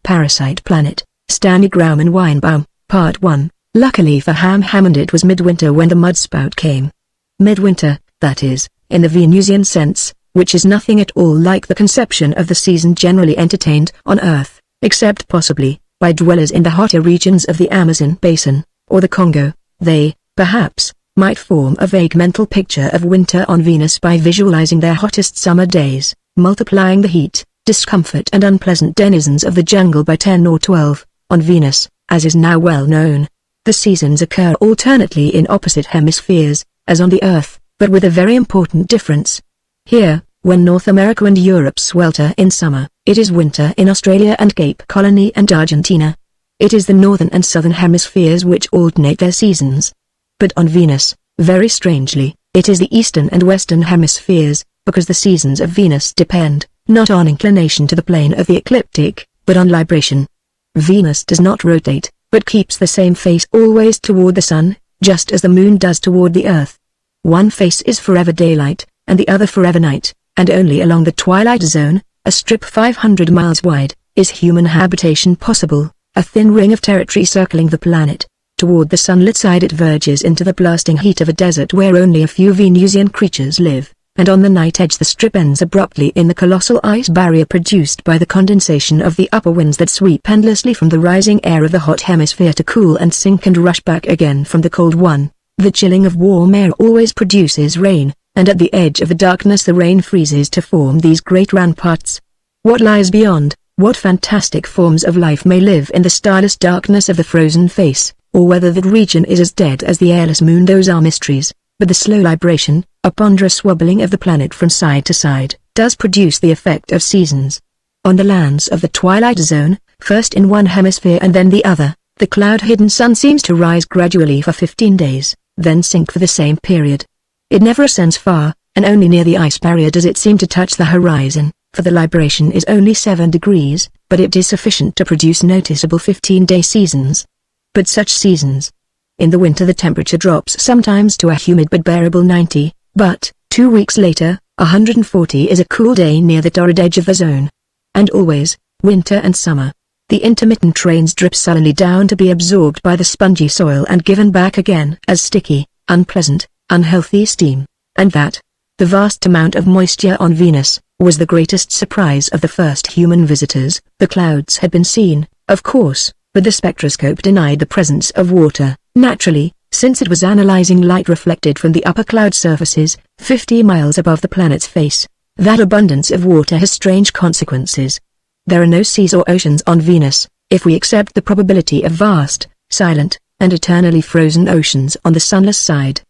Parasite Planet, Stanley Grauman Weinbaum, Part 1. Luckily for Hammond, it was midwinter when the mudspout came. Midwinter, that is, in the Venusian sense, which is nothing at all like the conception of the season generally entertained on Earth, except possibly by dwellers in the hotter regions of the Amazon basin, or the Congo. They, perhaps, might form a vague mental picture of winter on Venus by visualizing their hottest summer days, multiplying the heat, discomfort and unpleasant denizens of the jungle by 10 or 12. On Venus, as is now well known, the seasons occur alternately in opposite hemispheres, as on the Earth, but with a very important difference. Here, when North America and Europe swelter in summer, it is winter in Australia and Cape Colony and Argentina. It is the northern and southern hemispheres which alternate their seasons. But on Venus, very strangely, it is the eastern and western hemispheres, because the seasons of Venus depend, not on inclination to the plane of the ecliptic, but on libration. Venus does not rotate, but keeps the same face always toward the sun, just as the moon does toward the earth. One face is forever daylight, and the other forever night, and only along the twilight zone, a strip 500 miles wide, is human habitation possible, a thin ring of territory circling the planet. Toward the sunlit side it verges into the blasting heat of a desert where only a few Venusian creatures live, and on the night edge the strip ends abruptly in the colossal ice barrier produced by the condensation of the upper winds that sweep endlessly from the rising air of the hot hemisphere to cool and sink and rush back again from the cold one. The chilling of warm air always produces rain, and at the edge of the darkness the rain freezes to form these great ramparts. What lies beyond, what fantastic forms of life may live in the starless darkness of the frozen face, or whether that region is as dead as the airless moon, those are mysteries, but the slow libration, a ponderous wobbling of the planet from side to side, does produce the effect of seasons. On the lands of the twilight zone, first in one hemisphere and then the other, the cloud-hidden sun seems to rise gradually for 15 days, then sink for the same period. It never ascends far, and only near the ice barrier does it seem to touch the horizon, for the libration is only 7 degrees, but it is sufficient to produce noticeable 15-day seasons. But such seasons. In the winter the temperature drops sometimes to a humid but bearable 90, but, 2 weeks later, 140 is a cool day near the torrid edge of the zone. And always, winter and summer, the intermittent rains drip sullenly down to be absorbed by the spongy soil and given back again as sticky, unpleasant, unhealthy steam, and that, the vast amount of moisture on Venus, was the greatest surprise of the first human visitors. The clouds had been seen, of course, but the spectroscope denied the presence of water, naturally, since it was analyzing light reflected from the upper cloud surfaces, 50 miles above the planet's face. That abundance of water has strange consequences. There are no seas or oceans on Venus, if we accept the probability of vast, silent, and eternally frozen oceans on the sunless side.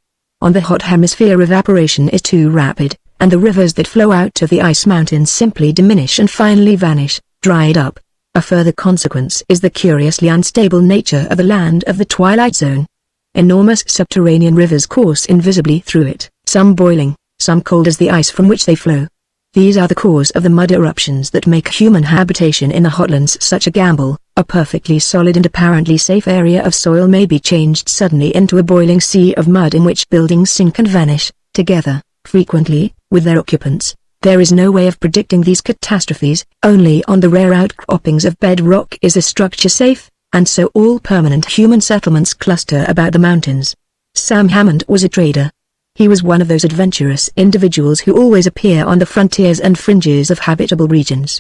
On the hot hemisphere evaporation is too rapid, and the rivers that flow out of the ice mountains simply diminish and finally vanish, dried up. A further consequence is the curiously unstable nature of the land of the twilight zone. Enormous subterranean rivers course invisibly through it, some boiling, some cold as the ice from which they flow. These are the cause of the mud eruptions that make human habitation in the hotlands such a gamble. A perfectly solid and apparently safe area of soil may be changed suddenly into a boiling sea of mud in which buildings sink and vanish, together, frequently, with their occupants. There is no way of predicting these catastrophes. Only on the rare outcroppings of bedrock is the structure safe, and so all permanent human settlements cluster about the mountains. Sam Hammond was a trader. He was one of those adventurous individuals who always appear on the frontiers and fringes of habitable regions.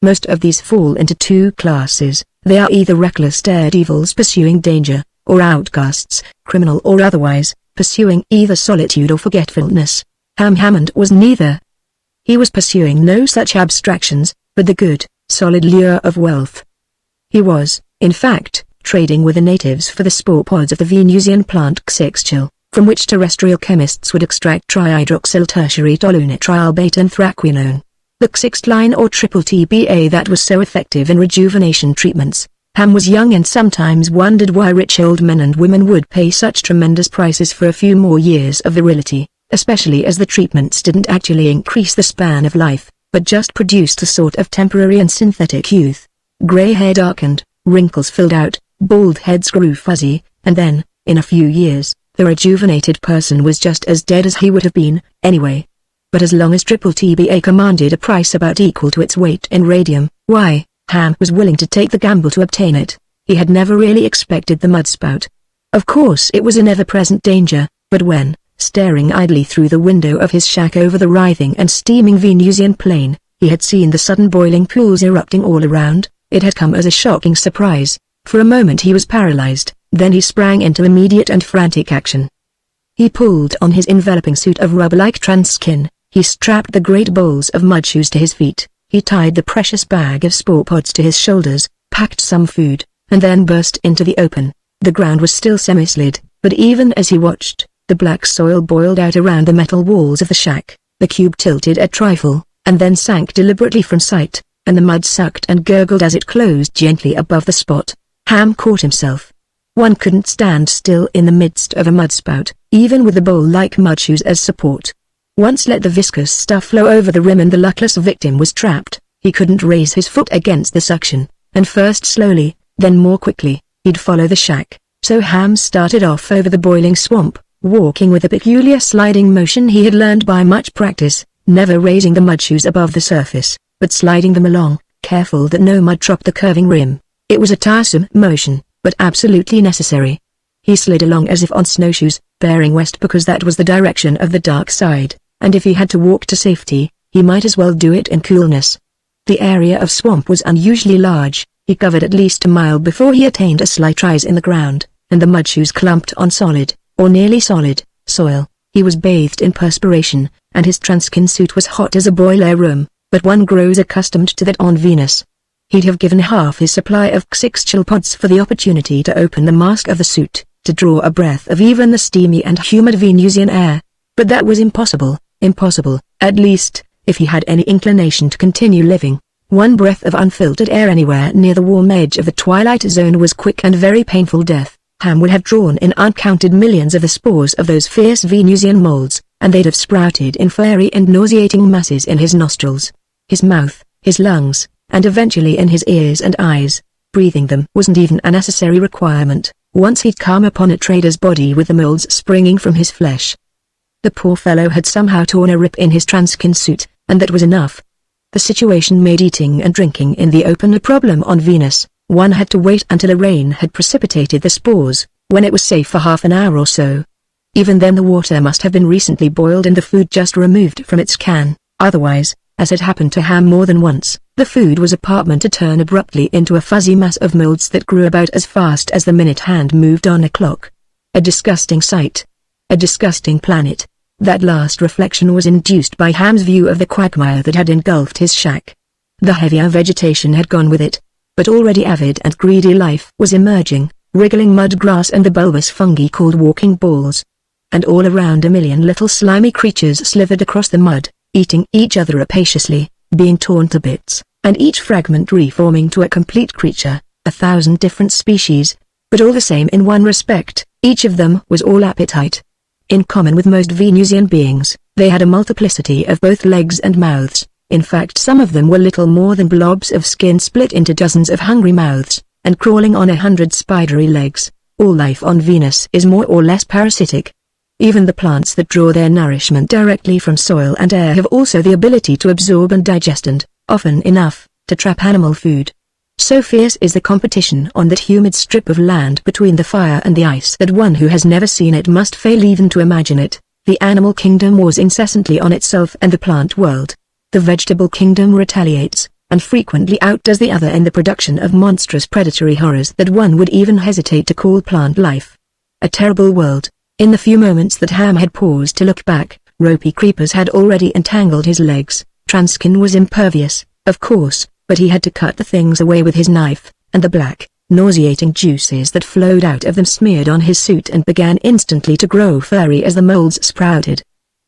Most of these fall into two classes. They are either reckless daredevils pursuing danger, or outcasts, criminal or otherwise, pursuing either solitude or forgetfulness. Hammond was neither. He was pursuing no such abstractions, but the good, solid lure of wealth. He was, in fact, trading with the natives for the spore pods of the Venusian plant Xixchil, from which terrestrial chemists would extract trihydroxyl tertiary toluenetriol beta-anthraquinone. The Xixtline or triple TBA that was so effective in rejuvenation treatments. Ham was young and sometimes wondered why rich old men and women would pay such tremendous prices for a few more years of virility, especially as the treatments didn't actually increase the span of life, but just produced a sort of temporary and synthetic youth. Gray hair darkened, wrinkles filled out, bald heads grew fuzzy, and then, in a few years, the rejuvenated person was just as dead as he would have been, anyway. But as long as triple TBA commanded a price about equal to its weight in radium, why, Ham was willing to take the gamble to obtain it. He had never really expected the mudspout. Of course it was an ever-present danger, but when, staring idly through the window of his shack over the writhing and steaming Venusian plain, he had seen the sudden boiling pools erupting all around, it had come as a shocking surprise. For a moment he was paralyzed, then he sprang into immediate and frantic action. He pulled on his enveloping suit of rubber-like trans-skin, he strapped the great bowls of mud shoes to his feet, he tied the precious bag of spore pods to his shoulders, packed some food, and then burst into the open. The ground was still semi-slid, but even as he watched, the black soil boiled out around the metal walls of the shack, the cube tilted a trifle, and then sank deliberately from sight, and the mud sucked and gurgled as it closed gently above the spot. Ham caught himself. One couldn't stand still in the midst of a mudspout, even with the bowl-like mud shoes as support. Once let the viscous stuff flow over the rim and the luckless victim was trapped. He couldn't raise his foot against the suction, and first slowly, then more quickly, he'd follow the shack. So Ham started off over the boiling swamp, walking with a peculiar sliding motion he had learned by much practice, never raising the mud shoes above the surface, but sliding them along, careful that no mud dropped the curving rim. It was a tiresome motion, but absolutely necessary. He slid along as if on snowshoes, bearing west because that was the direction of the dark side, and if he had to walk to safety, he might as well do it in coolness. The area of swamp was unusually large. He covered at least a mile before he attained a slight rise in the ground, and the mud shoes clumped on solid, or nearly solid, soil. He was bathed in perspiration, and his transkin suit was hot as a boiler room, but one grows accustomed to that on Venus. He'd have given half his supply of X6 chill pods for the opportunity to open the mask of the suit, to draw a breath of even the steamy and humid Venusian air. But that was impossible, at least, if he had any inclination to continue living. One breath of unfiltered air anywhere near the warm edge of the twilight zone was quick and very painful death. Ham would have drawn in uncounted millions of the spores of those fierce Venusian molds, and they'd have sprouted in fiery and nauseating masses in his nostrils, his mouth, his lungs, and eventually in his ears and eyes. Breathing them wasn't even a necessary requirement, once he'd come upon a trader's body with the molds springing from his flesh. The poor fellow had somehow torn a rip in his transkin suit, and that was enough. The situation made eating and drinking in the open a problem on Venus. One had to wait until a rain had precipitated the spores, when it was safe for half an hour or so. Even then the water must have been recently boiled and the food just removed from its can. Otherwise, as had happened to Ham more than once, the food was apartment to turn abruptly into a fuzzy mass of molds that grew about as fast as the minute hand moved on a clock. A disgusting sight. A disgusting planet. That last reflection was induced by Ham's view of the quagmire that had engulfed his shack. The heavier vegetation had gone with it, but already avid and greedy life was emerging, wriggling mud grass and the bulbous fungi called walking balls. And all around a million little slimy creatures slithered across the mud, eating each other rapaciously, being torn to bits, and each fragment reforming to a complete creature, 1,000 different species, but all the same in one respect, each of them was all appetite. In common with most Venusian beings, they had a multiplicity of both legs and mouths. In fact, some of them were little more than blobs of skin split into dozens of hungry mouths, and crawling on 100 spidery legs. All life on Venus is more or less parasitic. Even the plants that draw their nourishment directly from soil and air have also the ability to absorb and digest and, often enough, to trap animal food. So fierce is the competition on that humid strip of land between the fire and the ice that one who has never seen it must fail even to imagine it. The animal kingdom wars incessantly on itself and the plant world. The vegetable kingdom retaliates, and frequently outdoes the other in the production of monstrous predatory horrors that one would even hesitate to call plant life. A terrible world. In the few moments that Ham had paused to look back, ropey creepers had already entangled his legs. Transkin was impervious, of course, but he had to cut the things away with his knife, and the black, nauseating juices that flowed out of them smeared on his suit and began instantly to grow furry as the molds sprouted.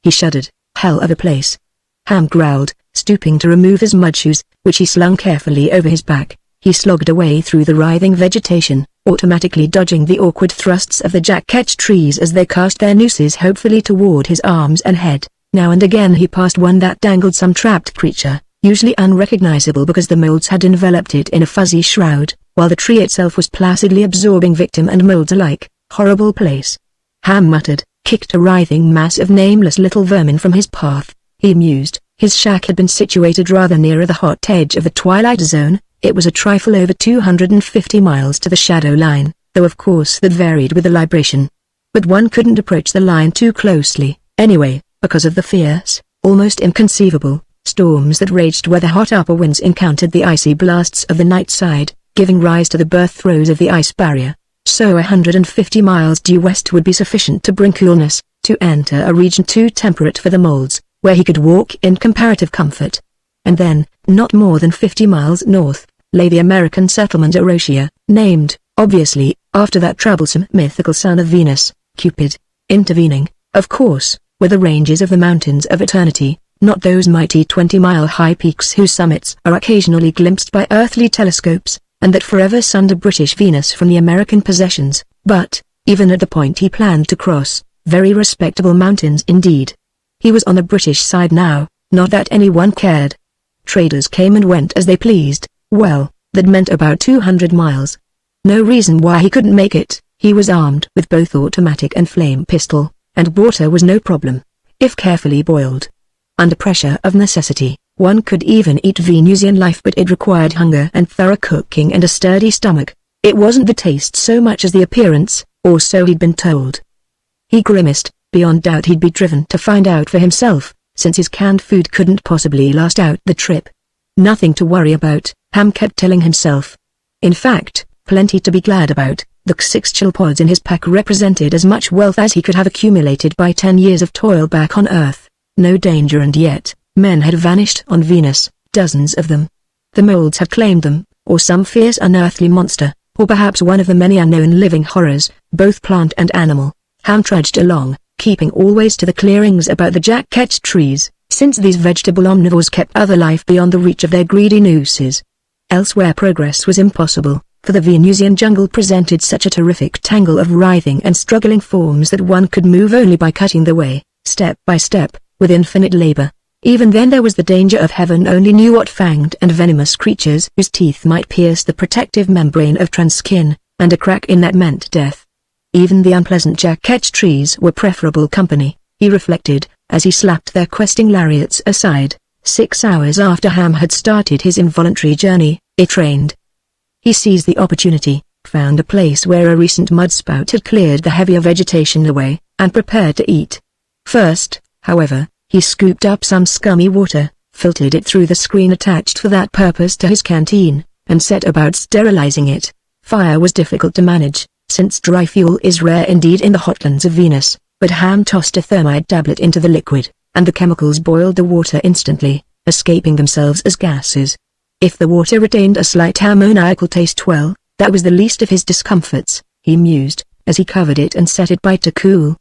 He shuddered. Hell of a place. Ham growled, stooping to remove his mud shoes, which he slung carefully over his back. He slogged away through the writhing vegetation, automatically dodging the awkward thrusts of the jack-ketch trees as they cast their nooses hopefully toward his arms and head. Now and again he passed one that dangled some trapped creature, usually unrecognizable because the molds had enveloped it in a fuzzy shroud, while the tree itself was placidly absorbing victim and molds alike. Horrible place. Ham muttered, kicked a writhing mass of nameless little vermin from his path. He mused, his shack had been situated rather nearer the hot edge of the twilight zone, It was a trifle over 250 miles to the shadow line, though of course that varied with the libration. But one couldn't approach the line too closely, anyway, because of the fierce, almost inconceivable, storms that raged where the hot upper winds encountered the icy blasts of the night side, giving rise to the birth throes of the ice barrier. So 150 miles due west would be sufficient to bring coolness, to enter a region too temperate for the moles, where he could walk in comparative comfort. And then, not more than 50 miles north, lay the American settlement Erosia, named, obviously, after that troublesome mythical son of Venus, Cupid. Intervening, of course, were the ranges of the mountains of eternity, not those mighty 20-mile-high peaks whose summits are occasionally glimpsed by earthly telescopes, and that forever sunder British Venus from the American possessions, but, even at the point he planned to cross, very respectable mountains indeed. He was on the British side now, not that anyone cared. Traders came and went as they pleased. Well, that meant about 200 miles. No reason why he couldn't make it. He was armed with both automatic and flame pistol, and water was no problem, if carefully boiled. Under pressure of necessity, one could even eat Venusian life, but it required hunger and thorough cooking and a sturdy stomach. It wasn't the taste so much as the appearance, or so he'd been told. He grimaced. Beyond doubt he'd be driven to find out for himself, since his canned food couldn't possibly last out the trip. Nothing to worry about, Ham kept telling himself. In fact, plenty to be glad about. The 6 chill pods in his pack represented as much wealth as he could have accumulated by 10 years of toil back on Earth. No danger, and yet, men had vanished on Venus, dozens of them. The molds had claimed them, or some fierce unearthly monster, or perhaps one of the many unknown living horrors, both plant and animal. Ham trudged along, keeping always to the clearings about the jack-ketch trees, since these vegetable omnivores kept other life beyond the reach of their greedy nooses. Elsewhere progress was impossible, for the Venusian jungle presented such a terrific tangle of writhing and struggling forms that one could move only by cutting the way, step by step, with infinite labor. Even then there was the danger of heaven only knew what fanged and venomous creatures whose teeth might pierce the protective membrane of trans-skin, and a crack in that meant death. Even the unpleasant jack-ketch trees were preferable company, he reflected, as he slapped their questing lariats aside. 6 hours after Ham had started his involuntary journey, it rained. He seized the opportunity, found a place where a recent mudspout had cleared the heavier vegetation away, and prepared to eat. First, however, he scooped up some scummy water, filtered it through the screen attached for that purpose to his canteen, and set about sterilizing it. Fire was difficult to manage, since dry fuel is rare indeed in the hotlands of Venus, but Ham tossed a thermite tablet into the liquid, and the chemicals boiled the water instantly, escaping themselves as gases. If the water retained a slight ammoniacal taste, well, that was the least of his discomforts, he mused, as he covered it and set it by to cool.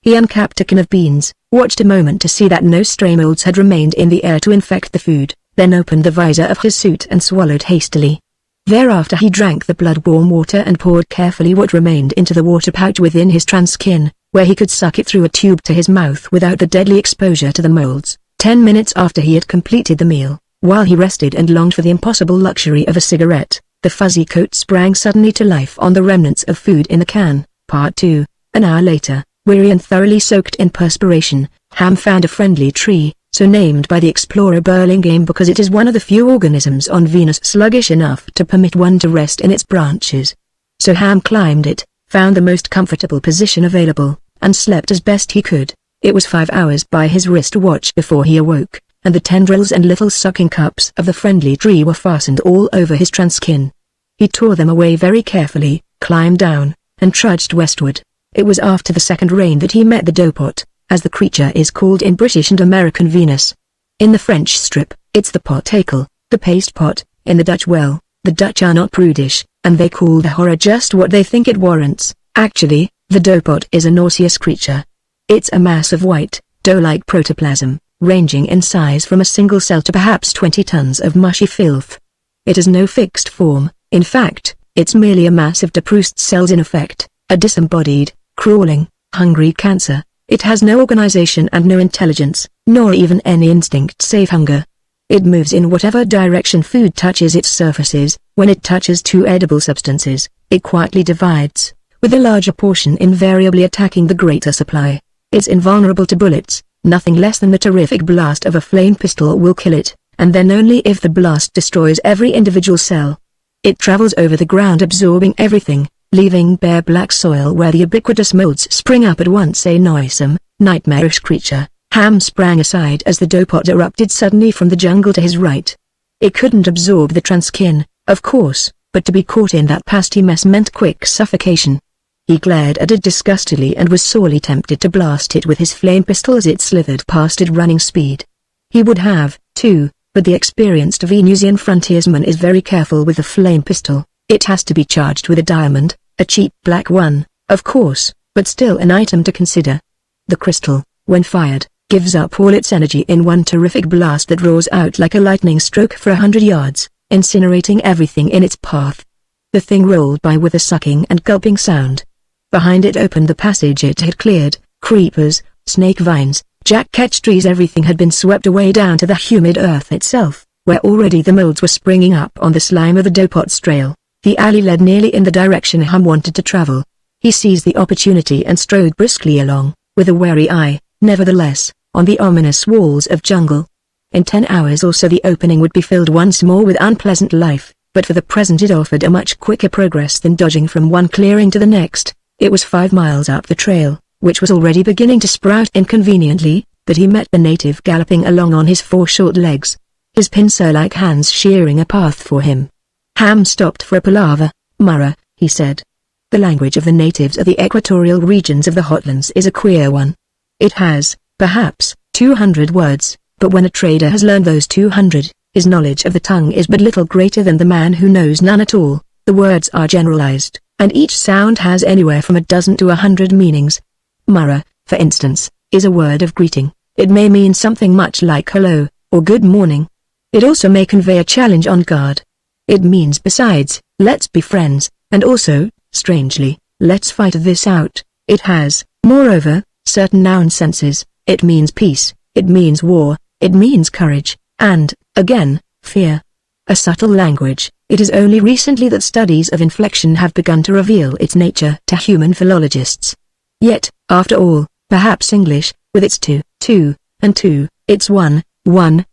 He uncapped a can of beans, watched a moment to see that no stray molds had remained in the air to infect the food, then opened the visor of his suit and swallowed hastily. Thereafter he drank the blood-warm water and poured carefully what remained into the water pouch within his trans-skin, where he could suck it through a tube to his mouth without the deadly exposure to the molds. 10 minutes after he had completed the meal, while he rested and longed for the impossible luxury of a cigarette, the fuzzy coat sprang suddenly to life on the remnants of food in the can. Part 2. An hour later, weary and thoroughly soaked in perspiration, Ham found a friendly tree, so named by the explorer Burlingame because it is one of the few organisms on Venus sluggish enough to permit one to rest in its branches. So Ham climbed it, found the most comfortable position available, and slept as best he could. It was 5 hours by his wrist watch before he awoke, and the tendrils and little sucking cups of the friendly tree were fastened all over his trans-skin. He tore them away very carefully, climbed down, and trudged westward. It was after the second rain that he met the dopot, as the creature is called in British and American Venus. In the French strip, it's the potacle, the paste pot. In the Dutch, well, the Dutch are not prudish, and they call the horror just what they think it warrants. Actually, the dopot is a nauseous creature. It's a mass of white, dough-like protoplasm, ranging in size from a single cell to perhaps 20 tons of mushy filth. It has no fixed form. In fact, it's merely a mass of depressed cells in effect, a disembodied, crawling, hungry cancer. It has no organization and no intelligence, nor even any instinct save hunger. It moves in whatever direction food touches its surfaces. When it touches two edible substances, it quietly divides, with the larger portion invariably attacking the greater supply. It's invulnerable to bullets. Nothing less than the terrific blast of a flame pistol will kill it, and then only if the blast destroys every individual cell. It travels over the ground absorbing everything, leaving bare black soil where the ubiquitous molds spring up at once. A noisome, nightmarish creature. Ham sprang aside as the dopot erupted suddenly from the jungle to his right. It couldn't absorb the transkin, of course, but to be caught in that pasty mess meant quick suffocation. He glared at it disgustedly and was sorely tempted to blast it with his flame pistol as it slithered past at running speed. He would have, too, but the experienced Venusian frontiersman is very careful with the flame pistol. It has to be charged with a diamond, a cheap black one, of course, but still an item to consider. The crystal, when fired, gives up all its energy in one terrific blast that roars out like a lightning stroke for 100 yards, incinerating everything in its path. The thing rolled by with a sucking and gulping sound. Behind it opened the passage it had cleared. Creepers, snake vines, jack-ketch trees, everything had been swept away down to the humid earth itself, where already the molds were springing up on the slime of the dopot's trail. The alley led nearly in the direction Ham wanted to travel. He seized the opportunity and strode briskly along, with a wary eye, nevertheless, on the ominous walls of jungle. In 10 hours or so the opening would be filled once more with unpleasant life, but for the present it offered a much quicker progress than dodging from one clearing to the next. It was 5 miles up the trail, which was already beginning to sprout inconveniently, that he met the native galloping along on his 4 short legs, his pincer-like hands shearing a path for him. Ham stopped for a palaver. "Murrah," he said. The language of the natives of the equatorial regions of the Hotlands is a queer one. It has, perhaps, 200 words, but when a trader has learned those 200, his knowledge of the tongue is but little greater than the man who knows none at all. The words are generalized, and each sound has anywhere from a dozen to 100 meanings. Murrah, for instance, is a word of greeting. It may mean something much like hello, or good morning. It also may convey a challenge on guard. It means besides, let's be friends, and also, strangely, let's fight this out. It has, moreover, certain noun senses. It means peace, it means war, it means courage, and, again, fear. A subtle language. It is only recently that studies of inflection have begun to reveal its nature to human philologists. Yet, after all, perhaps English, with its two, and two, its one, when,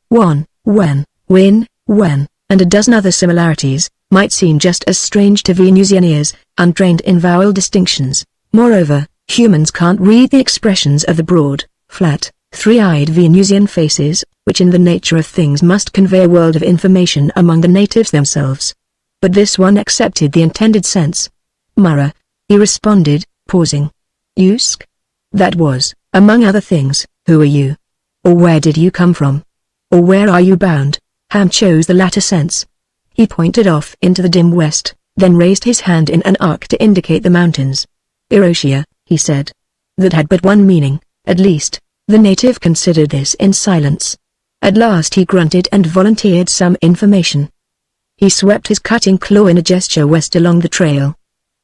and a dozen other similarities, might seem just as strange to Venusian ears, untrained in vowel distinctions. Moreover, humans can't read the expressions of the broad, flat, three-eyed Venusian faces, which in the nature of things must convey a world of information among the natives themselves. But this one accepted the intended sense. "Murrah," he responded, pausing. "Usk?" That was, among other things, who are you? Or where did you come from? Or where are you bound? Ham chose the latter sense. He pointed off into the dim west, then raised his hand in an arc to indicate the mountains. "Erosia," he said. That had but one meaning, at least. The native considered this in silence. At last he grunted and volunteered some information. He swept his cutting claw in a gesture west along the trail.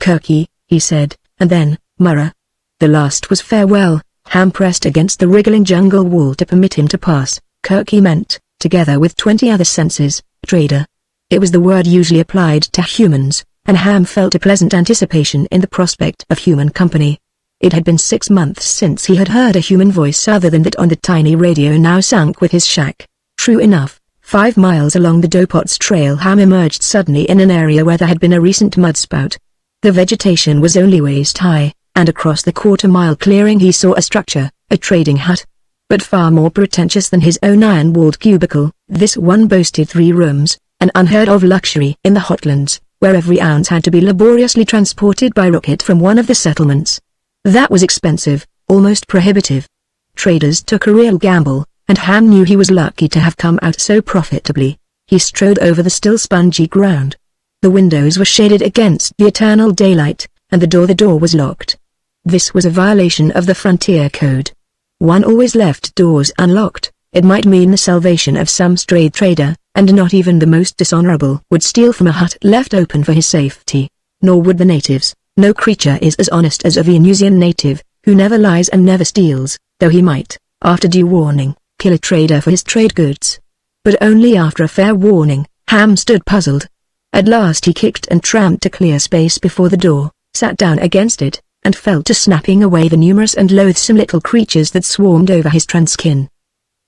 "Kirky," he said, and then, "Murrah." The last was farewell. Ham pressed against the wriggling jungle wall to permit him to pass. Kirky meant, together with 20 other senses, trader. It was the word usually applied to humans, and Ham felt a pleasant anticipation in the prospect of human company. It had been 6 months since he had heard a human voice other than that on the tiny radio now sunk with his shack. True enough, 5 miles along the Dopot's trail Ham emerged suddenly in an area where there had been a recent mudspout. The vegetation was only waist high, and across the quarter-mile clearing he saw a structure, a trading hut. But far more pretentious than his own iron-walled cubicle, this one boasted 3 rooms, an unheard-of luxury in the Hotlands, where every ounce had to be laboriously transported by rocket from one of the settlements. That was expensive, almost prohibitive. Traders took a real gamble, and Ham knew he was lucky to have come out so profitably. He strode over the still spongy ground. The windows were shaded against the eternal daylight, and the door was locked. This was a violation of the frontier code. One always left doors unlocked. It might mean the salvation of some stray trader, and not even the most dishonorable would steal from a hut left open for his safety. Nor would the natives. No creature is as honest as a Venusian native, who never lies and never steals, though he might, after due warning, kill a trader for his trade goods. But only after a fair warning. Ham stood puzzled. At last he kicked and tramped a clear space before the door, sat down against it, and fell to snapping away the numerous and loathsome little creatures that swarmed over his transkin.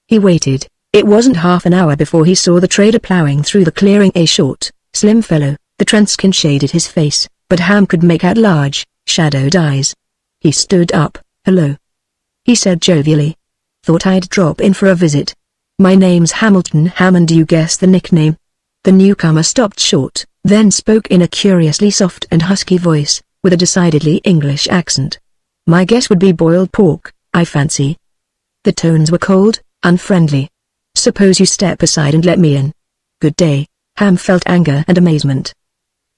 He waited. It wasn't half an hour before he saw the trader plowing through the clearing. A short, slim fellow, the transkin shaded his face, but Ham could make out large, shadowed eyes. He stood up. "Hello," he said jovially. "Thought I'd drop in for a visit. My name's Hamilton Hammond. Do you guess the nickname?" The newcomer stopped short, then spoke in a curiously soft and husky voice, with a decidedly English accent. "My guess would be boiled pork, I fancy." The tones were cold, unfriendly. "Suppose you step aside and let me in." "Good day." Ham felt anger and amazement.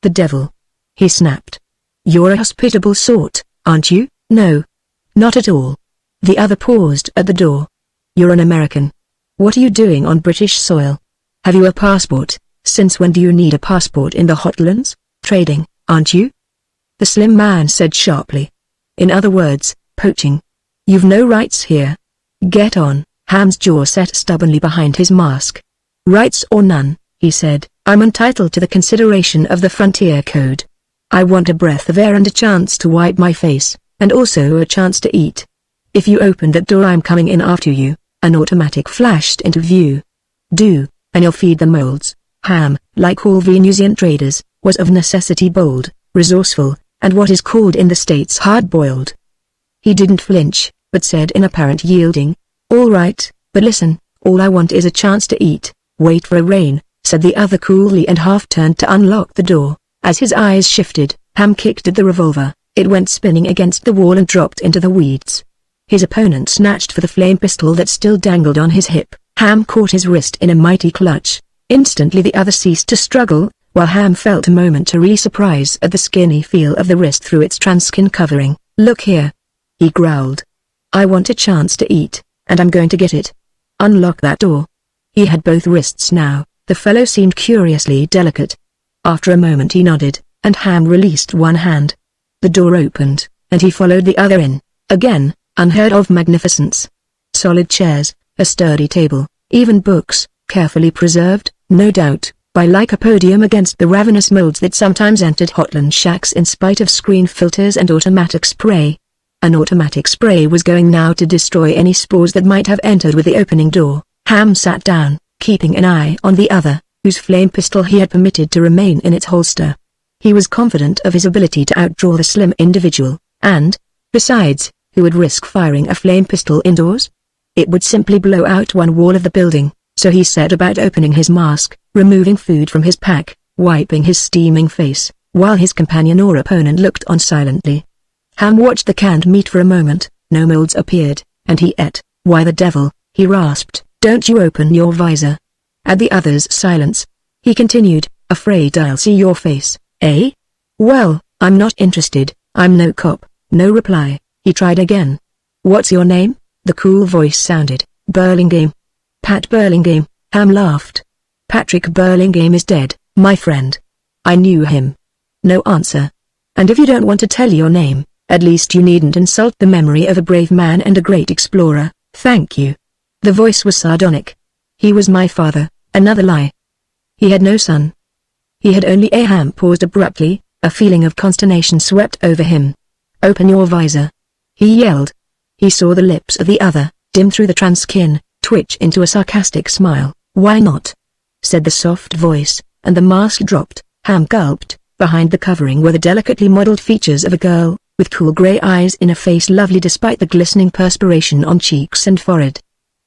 "The devil!" he snapped. "You're a hospitable sort, aren't you?" "No. Not at all." The other paused at the door. "You're an American. What are you doing on British soil? Have you a passport? Since when do you need a passport in the Hotlands? Trading, aren't you?" The slim man said sharply. "In other words, poaching. You've no rights here. Get on." Ham's jaw set stubbornly behind his mask. "Rights or none," he said, "I'm entitled to the consideration of the Frontier Code. I want a breath of air and a chance to wipe my face, and also a chance to eat. If you open that door I'm coming in after you." An automatic flashed into view. "Do, and you'll feed the molds." Ham, like all Venusian traders, was of necessity bold, resourceful, and what is called in the States hard-boiled. He didn't flinch, but said in apparent yielding, "All right, but listen, all I want is a chance to eat." "Wait for a rain," said the other coolly and half-turned to unlock the door. As his eyes shifted, Ham kicked at the revolver. It went spinning against the wall and dropped into the weeds. His opponent snatched for the flame pistol that still dangled on his hip. Ham caught his wrist in a mighty clutch. Instantly the other ceased to struggle, while Ham felt a momentary surprise at the skinny feel of the wrist through its transkin covering. "Look here," he growled. "I want a chance to eat, and I'm going to get it. Unlock that door." He had both wrists now. The fellow seemed curiously delicate. After a moment he nodded, and Ham released one hand. The door opened, and he followed the other in. Again, unheard of magnificence. Solid chairs, a sturdy table, even books, carefully preserved, no doubt, by like a podium against the ravenous molds that sometimes entered Hotland shacks in spite of screen filters and automatic spray. An automatic spray was going now to destroy any spores that might have entered with the opening door. Ham sat down, keeping an eye on the other, whose flame pistol he had permitted to remain in its holster. He was confident of his ability to outdraw the slim individual, and, besides, who would risk firing a flame pistol indoors? It would simply blow out one wall of the building, so he set about opening his mask, removing food from his pack, wiping his steaming face, while his companion or opponent looked on silently. Ham watched the canned meat for a moment. No molds appeared, and he ate. "Why the devil," he rasped, "don't you open your visor?" At the other's silence, he continued, "Afraid I'll see your face, eh? Well, I'm not interested. I'm no cop." No reply. He tried again. "What's your name?" The cool voice sounded. "Burlingame." "Pat Burlingame." Ham laughed. "Patrick Burlingame is dead, my friend. I knew him." No answer. "And if you don't want to tell your name, at least you needn't insult the memory of a brave man and a great explorer, thank you." The voice was sardonic. "He was my father." Another lie. He had no son. He had only a Ham paused abruptly. A feeling of consternation swept over him. "Open your visor," he yelled. He saw the lips of the other, dim through the transkin, twitch into a sarcastic smile. "Why not?" said the soft voice, and the mask dropped. Ham gulped. Behind the covering were the delicately modeled features of a girl, with cool gray eyes in a face lovely despite the glistening perspiration on cheeks and forehead.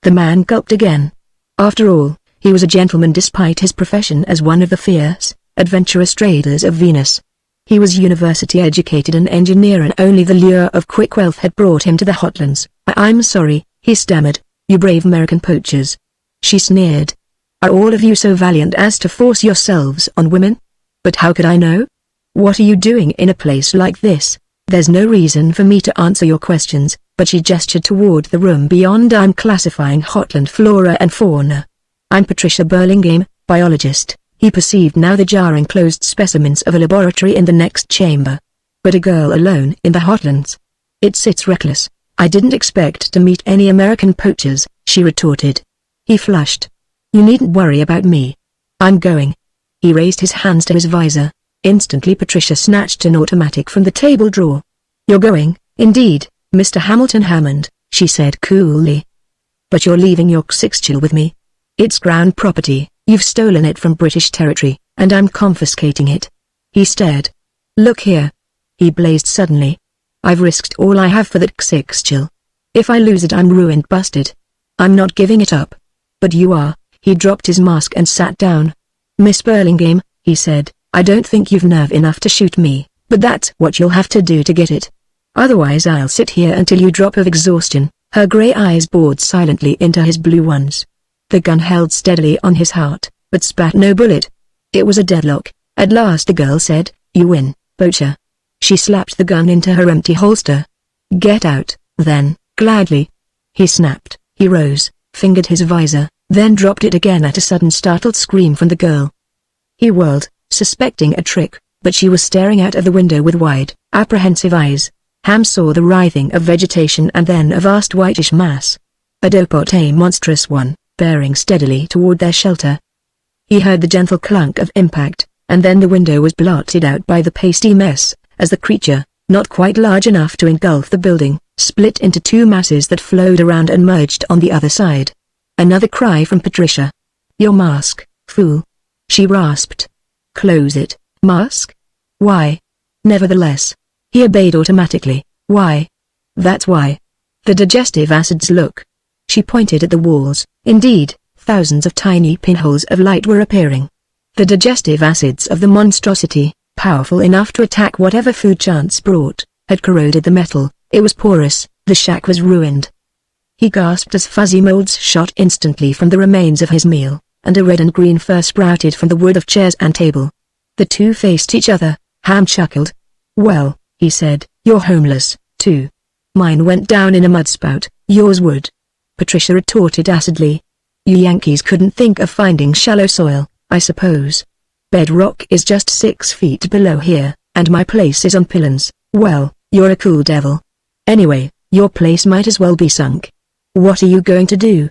The man gulped again. After all, he was a gentleman despite his profession as one of the fierce, adventurous traders of Venus. He was university-educated an engineer, and only the lure of quick wealth had brought him to the Hotlands. I'm sorry," he stammered, "you brave American poachers." She sneered. "Are all of you so valiant as to force yourselves on women? But how could I know? What are you doing in a place like this? There's no reason for me to answer your questions," but she gestured toward the room beyond. "I'm classifying Hotland flora and fauna. I'm Patricia Burlingame, biologist." He perceived now the jarring closed specimens of a laboratory in the next chamber. But a girl alone in the Hotlands. It's reckless. "I didn't expect to meet any American poachers," she retorted. He flushed. "You needn't worry about me. I'm going." He raised his hands to his visor. Instantly Patricia snatched an automatic from the table drawer. "You're going, indeed, Mr. Hamilton Hammond," she said coolly. "But you're leaving your six chill with me." It's Crown property, you've stolen it from British territory, and I'm confiscating it. He stared. Look here. He blazed suddenly. I've risked all I have for that Xixchil. If I lose it I'm ruined, busted. I'm not giving it up. But you are. He dropped his mask and sat down. Miss Burlingame, he said, I don't think you've nerve enough to shoot me, but that's what you'll have to do to get it. Otherwise I'll sit here until you drop of exhaustion. Her grey eyes bored silently into his blue ones. The gun held steadily on his heart, but spat no bullet. It was a deadlock. At last the girl said, You win, poacher. She slapped the gun into her empty holster. Get out, then, gladly. He snapped. He rose, fingered his visor, then dropped it again at a sudden startled scream from the girl. He whirled, suspecting a trick, but she was staring out of the window with wide, apprehensive eyes. Ham saw the writhing of vegetation and then a vast whitish mass. A dopot, a monstrous one, bearing steadily toward their shelter. He heard the gentle clunk of impact, and then the window was blotted out by the pasty mess, as the creature, not quite large enough to engulf the building, split into two masses that flowed around and merged on the other side. Another cry from Patricia. Your mask, fool. She rasped. Close it. Mask? Why? Nevertheless. He obeyed automatically. Why? That's why. The digestive acids look. She pointed at the walls. Indeed, thousands of tiny pinholes of light were appearing. The digestive acids of the monstrosity, powerful enough to attack whatever food chance brought, had corroded the metal. It was porous. The shack was ruined. He gasped as fuzzy molds shot instantly from the remains of his meal, and a red and green fur sprouted from the wood of chairs and table. The two faced each other. Ham chuckled. Well, he said, you're homeless, too. Mine went down in a mudspout, yours would. Patricia retorted acidly. You Yankees couldn't think of finding shallow soil, I suppose. Bedrock is just 6 feet below here, and my place is on pillars. Well, you're a cool devil. Anyway, your place might as well be sunk. What are you going to do?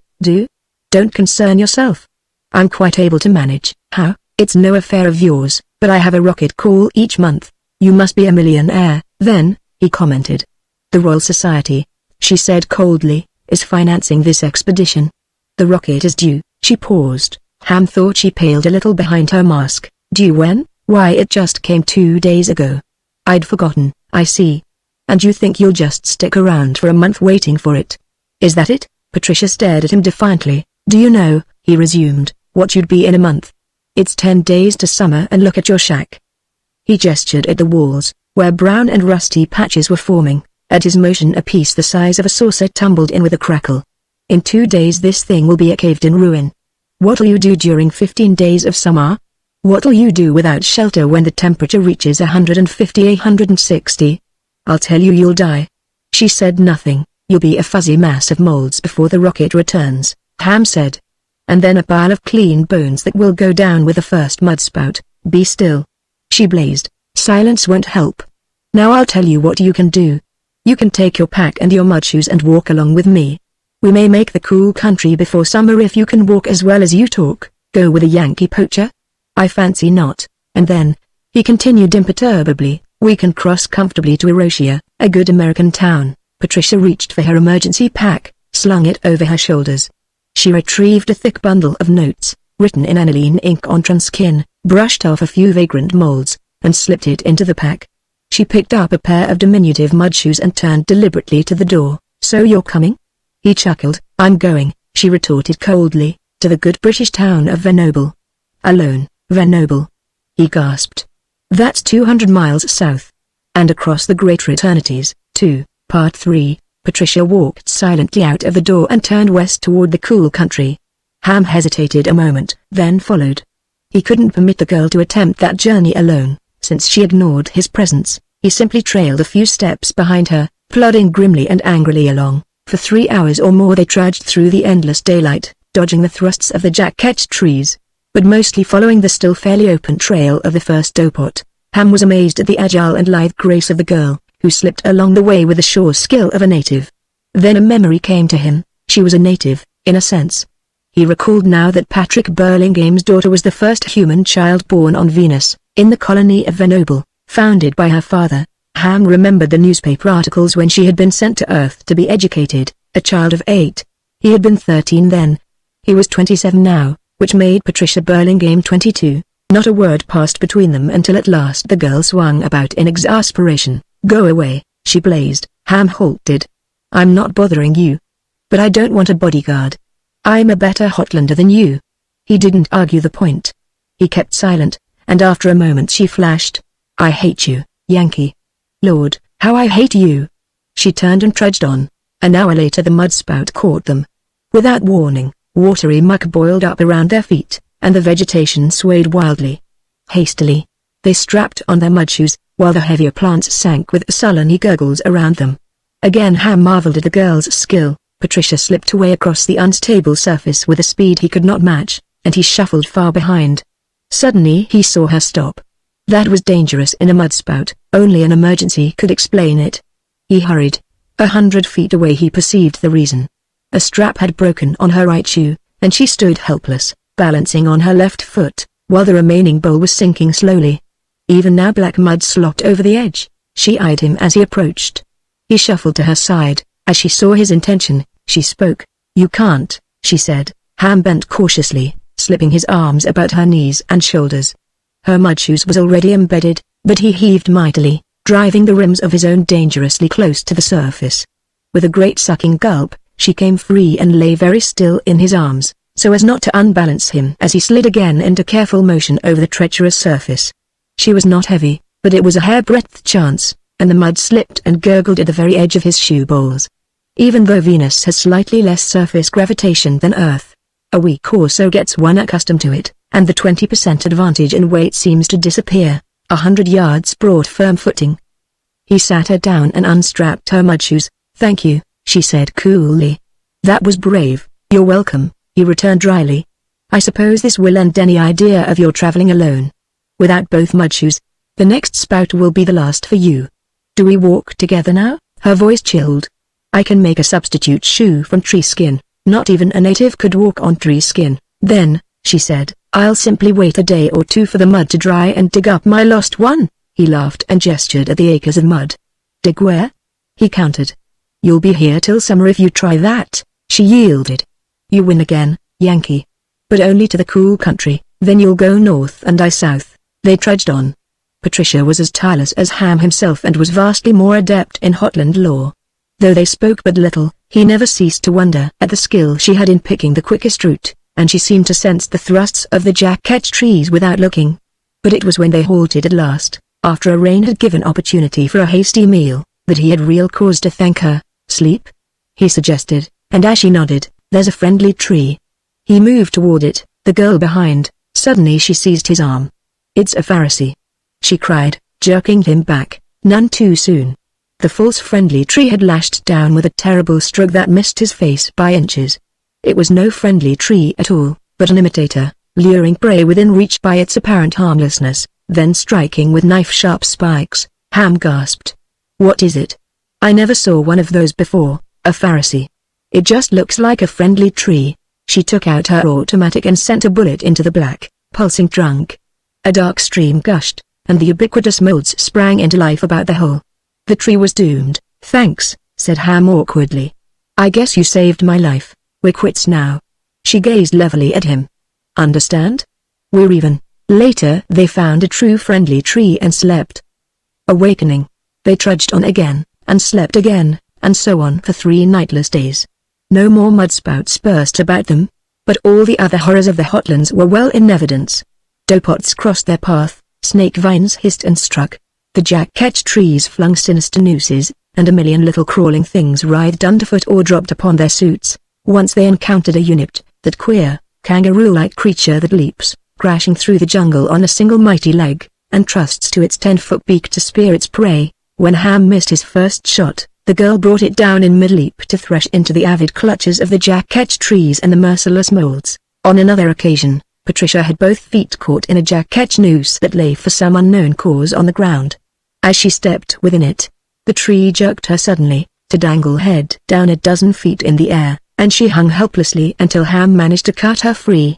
Don't concern yourself. I'm quite able to manage. How? It's no affair of yours, but I have a rocket call each month. You must be a millionaire, then, he commented. The Royal Society, she said coldly, is financing this expedition. The rocket is due. She paused. Ham thought she paled a little behind her mask. Due when? Why, it just came 2 days ago. I'd forgotten. I see. And you think you'll just stick around for a month waiting for it? Is that it? Patricia stared at him defiantly. Do you know, he resumed, what you'd be in a month? It's 10 days to summer, and look at your shack. He gestured at the walls, where brown and rusty patches were forming. At his motion a piece the size of a saucer tumbled in with a crackle. In 2 days this thing will be a caved-in ruin. What'll you do during 15 days of summer? What'll you do without shelter when the temperature reaches 150-160? I'll tell you, you'll die. She said nothing. You'll be a fuzzy mass of molds before the rocket returns, Ham said. And then a pile of clean bones that will go down with the first mudspout. Be still. She blazed. Silence won't help. Now I'll tell you what you can do. You can take your pack and your mud shoes and walk along with me. We may make the cool country before summer if you can walk as well as you talk. Go with a Yankee poacher? I fancy not. And then, he continued imperturbably, we can cross comfortably to Erosia, a good American town. Patricia reached for her emergency pack, slung it over her shoulders. She retrieved a thick bundle of notes, written in aniline ink on transkin, brushed off a few vagrant molds, and slipped it into the pack. She picked up a pair of diminutive mud shoes and turned deliberately to the door. So you're coming? He chuckled. I'm going, she retorted coldly, to the good British town of Venoble. Alone, Venoble? He gasped. That's 200 miles south. And across the great eternities, too. Part 3. Patricia walked silently out of the door and turned west toward the cool country. Ham hesitated a moment, then followed. He couldn't permit the girl to attempt that journey alone, since she ignored his presence. He simply trailed a few steps behind her, plodding grimly and angrily along. For 3 hours or more they trudged through the endless daylight, dodging the thrusts of the jack-ketch trees, but mostly following the still fairly open trail of the first dopot. Ham was amazed at the agile and lithe grace of the girl, who slipped along the way with the sure skill of a native. Then a memory came to him. She was a native, in a sense. He recalled now that Patrick Burlingame's daughter was the first human child born on Venus, in the colony of Venoble, founded by her father. Ham remembered the newspaper articles when she had been sent to Earth to be educated, a child of 8. He had been 13 then. He was 27 now, which made Patricia Burlingame 22. Not a word passed between them until at last the girl swung about in exasperation. "Go away," she blazed. Ham halted. "I'm not bothering you. But I don't want a bodyguard. I'm a better Hotlander than you." He didn't argue the point. He kept silent, and after a moment she flashed. "I hate you, Yankee. Lord, how I hate you." She turned and trudged on. An hour later the mudspout caught them. Without warning, watery muck boiled up around their feet, and the vegetation swayed wildly. Hastily, they strapped on their mudshoes, while the heavier plants sank with sullen gurgles around them. Again Ham marveled at the girl's skill. Patricia slipped away across the unstable surface with a speed he could not match, and he shuffled far behind. Suddenly he saw her stop. That was dangerous in a mudspout, only an emergency could explain it. He hurried. 100 feet away he perceived the reason. A strap had broken on her right shoe, and she stood helpless, balancing on her left foot, while the remaining bowl was sinking slowly. Even now black mud slopped over the edge. She eyed him as he approached. He shuffled to her side. As she saw his intention, she spoke. "You can't," she said. Ham bent cautiously, slipping his arms about her knees and shoulders. Her mudshoes was already embedded, but he heaved mightily, driving the rims of his own dangerously close to the surface. With a great sucking gulp, she came free and lay very still in his arms, so as not to unbalance him as he slid again into careful motion over the treacherous surface. She was not heavy, but it was a hair-breadth chance, and the mud slipped and gurgled at the very edge of his shoe balls. Even though Venus has slightly less surface gravitation than Earth, a week or so gets one accustomed to it, and the 20% advantage in weight seems to disappear. 100 yards brought firm footing. He sat her down and unstrapped her mudshoes. "Thank you," she said coolly. "That was brave." "You're welcome," he returned dryly. "I suppose this will end any idea of your traveling alone. Without both mudshoes, the next spout will be the last for you. Do we walk together now?" Her voice chilled. "I can make a substitute shoe from tree skin. Not even a native could walk on tree skin." "Then," she said, "I'll simply wait a day or two for the mud to dry and dig up my lost one." He laughed and gestured at the acres of mud. "Dig where?" he countered. "You'll be here till summer if you try that," she yielded. "You win again, Yankee. But only to the cool country, then you'll go north and I south." They trudged on. Patricia was as tireless as Ham himself and was vastly more adept in Hotland lore. Though they spoke but little, he never ceased to wonder at the skill she had in picking the quickest route, and she seemed to sense the thrusts of the jack-ketch trees without looking. But it was when they halted at last, after a rain had given opportunity for a hasty meal, that he had real cause to thank her. "Sleep?" he suggested, and as she nodded, "There's a friendly tree." He moved toward it, the girl behind. Suddenly she seized his arm. "It's a Pharisee," she cried, jerking him back. None too soon. The false friendly tree had lashed down with a terrible stroke that missed his face by inches. It was no friendly tree at all, but an imitator, luring prey within reach by its apparent harmlessness, then striking with knife-sharp spikes. Ham gasped. "What is it? I never saw one of those before." "A Pharisee. It just looks like a friendly tree." She took out her automatic and sent a bullet into the black, pulsing trunk. A dark stream gushed, and the ubiquitous molds sprang into life about the hole. The tree was doomed. "Thanks," said Ham awkwardly. "I guess you saved my life. We're quits now." She gazed levelly at him. "Understand? We're even." Later they found a true friendly tree and slept. Awakening. They trudged on again, and slept again, and so on for 3 nightless days. No more mudspouts burst about them, but all the other horrors of the Hotlands were well in evidence. Dopots crossed their path, snake vines hissed and struck. The jack-ketch trees flung sinister nooses, and a million little crawling things writhed underfoot or dropped upon their suits. Once they encountered a unipt, that queer, kangaroo-like creature that leaps, crashing through the jungle on a single mighty leg, and trusts to its 10-foot beak to spear its prey. When Ham missed his first shot, the girl brought it down in mid-leap to thresh into the avid clutches of the jack-ketch trees and the merciless molds. On another occasion, Patricia had both feet caught in a jack-ketch noose that lay for some unknown cause on the ground. As she stepped within it, the tree jerked her suddenly, to dangle head down a dozen feet in the air, and she hung helplessly until Ham managed to cut her free.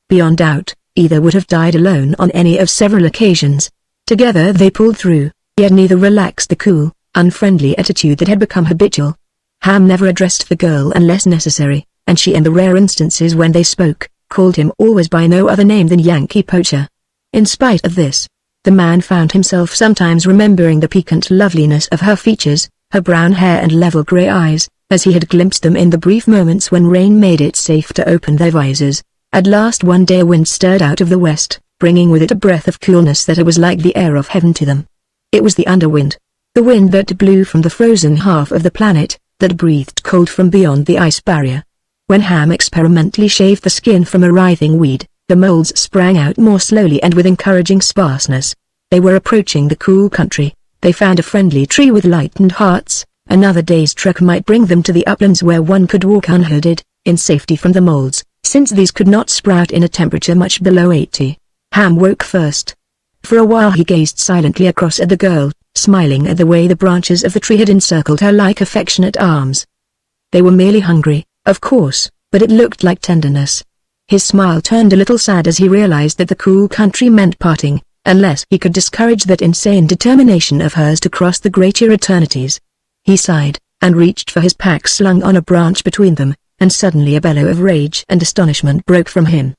Beyond doubt, either would have died alone on any of several occasions. Together they pulled through, yet neither relaxed the cool, unfriendly attitude that had become habitual. Ham never addressed the girl unless necessary, and she, in the rare instances when they spoke, called him always by no other name than Yankee Poacher. In spite of this, the man found himself sometimes remembering the piquant loveliness of her features, her brown hair and level grey eyes, as he had glimpsed them in the brief moments when rain made it safe to open their visors. At last one day a wind stirred out of the west, bringing with it a breath of coolness that was like the air of heaven to them. It was the underwind. The wind that blew from the frozen half of the planet, that breathed cold from beyond the ice barrier. When Ham experimentally shaved the skin from a writhing weed, the molds sprang out more slowly and with encouraging sparseness. They were approaching the cool country. They found a friendly tree with lightened hearts. Another day's trek might bring them to the uplands where one could walk unhooded, in safety from the molds, since these could not sprout in a temperature much below 80. Ham woke first. For a while he gazed silently across at the girl, smiling at the way the branches of the tree had encircled her like affectionate arms. They were merely hungry, of course, but it looked like tenderness. His smile turned a little sad as he realized that the cool country meant parting, unless he could discourage that insane determination of hers to cross the greater eternities. He sighed, and reached for his pack slung on a branch between them, and suddenly a bellow of rage and astonishment broke from him.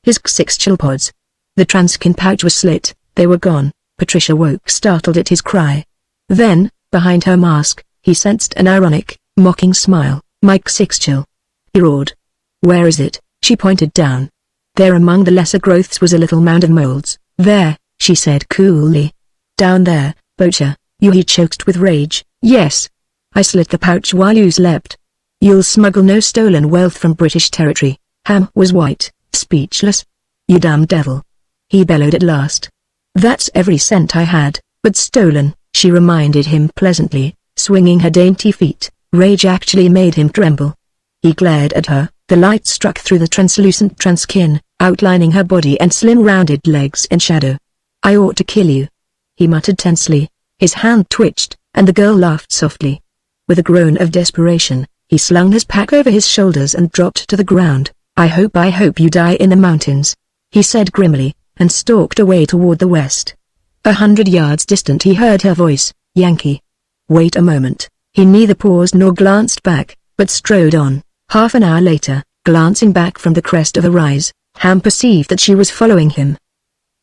His 6 chillpods. The transkin pouch was slit, they were gone. Patricia woke startled at his cry. Then, behind her mask, he sensed an ironic, mocking smile. "Mike 6 chill." He roared. "Where is it?" She pointed down. There among the lesser growths was a little mound of molds. "There," she said coolly. "Down there, Poacher." He choked with rage. "Yes. I slit the pouch while you slept. You'll smuggle no stolen wealth from British territory." Ham was white, speechless. "You damn devil," he bellowed at last. "That's every cent I had, but stolen," she reminded him pleasantly, swinging her dainty feet. Rage actually made him tremble. He glared at her. The light struck through the translucent transkin, outlining her body and slim rounded legs in shadow. "I ought to kill you," he muttered tensely. His hand twitched, and the girl laughed softly. With a groan of desperation, he slung his pack over his shoulders and dropped to the ground. I hope you die in the mountains," he said grimly, and stalked away toward the west. 100 yards distant he heard her voice, "Yankee." "Wait a moment." He neither paused nor glanced back, but strode on. Half an hour later, glancing back from the crest of a rise, Ham perceived that she was following him.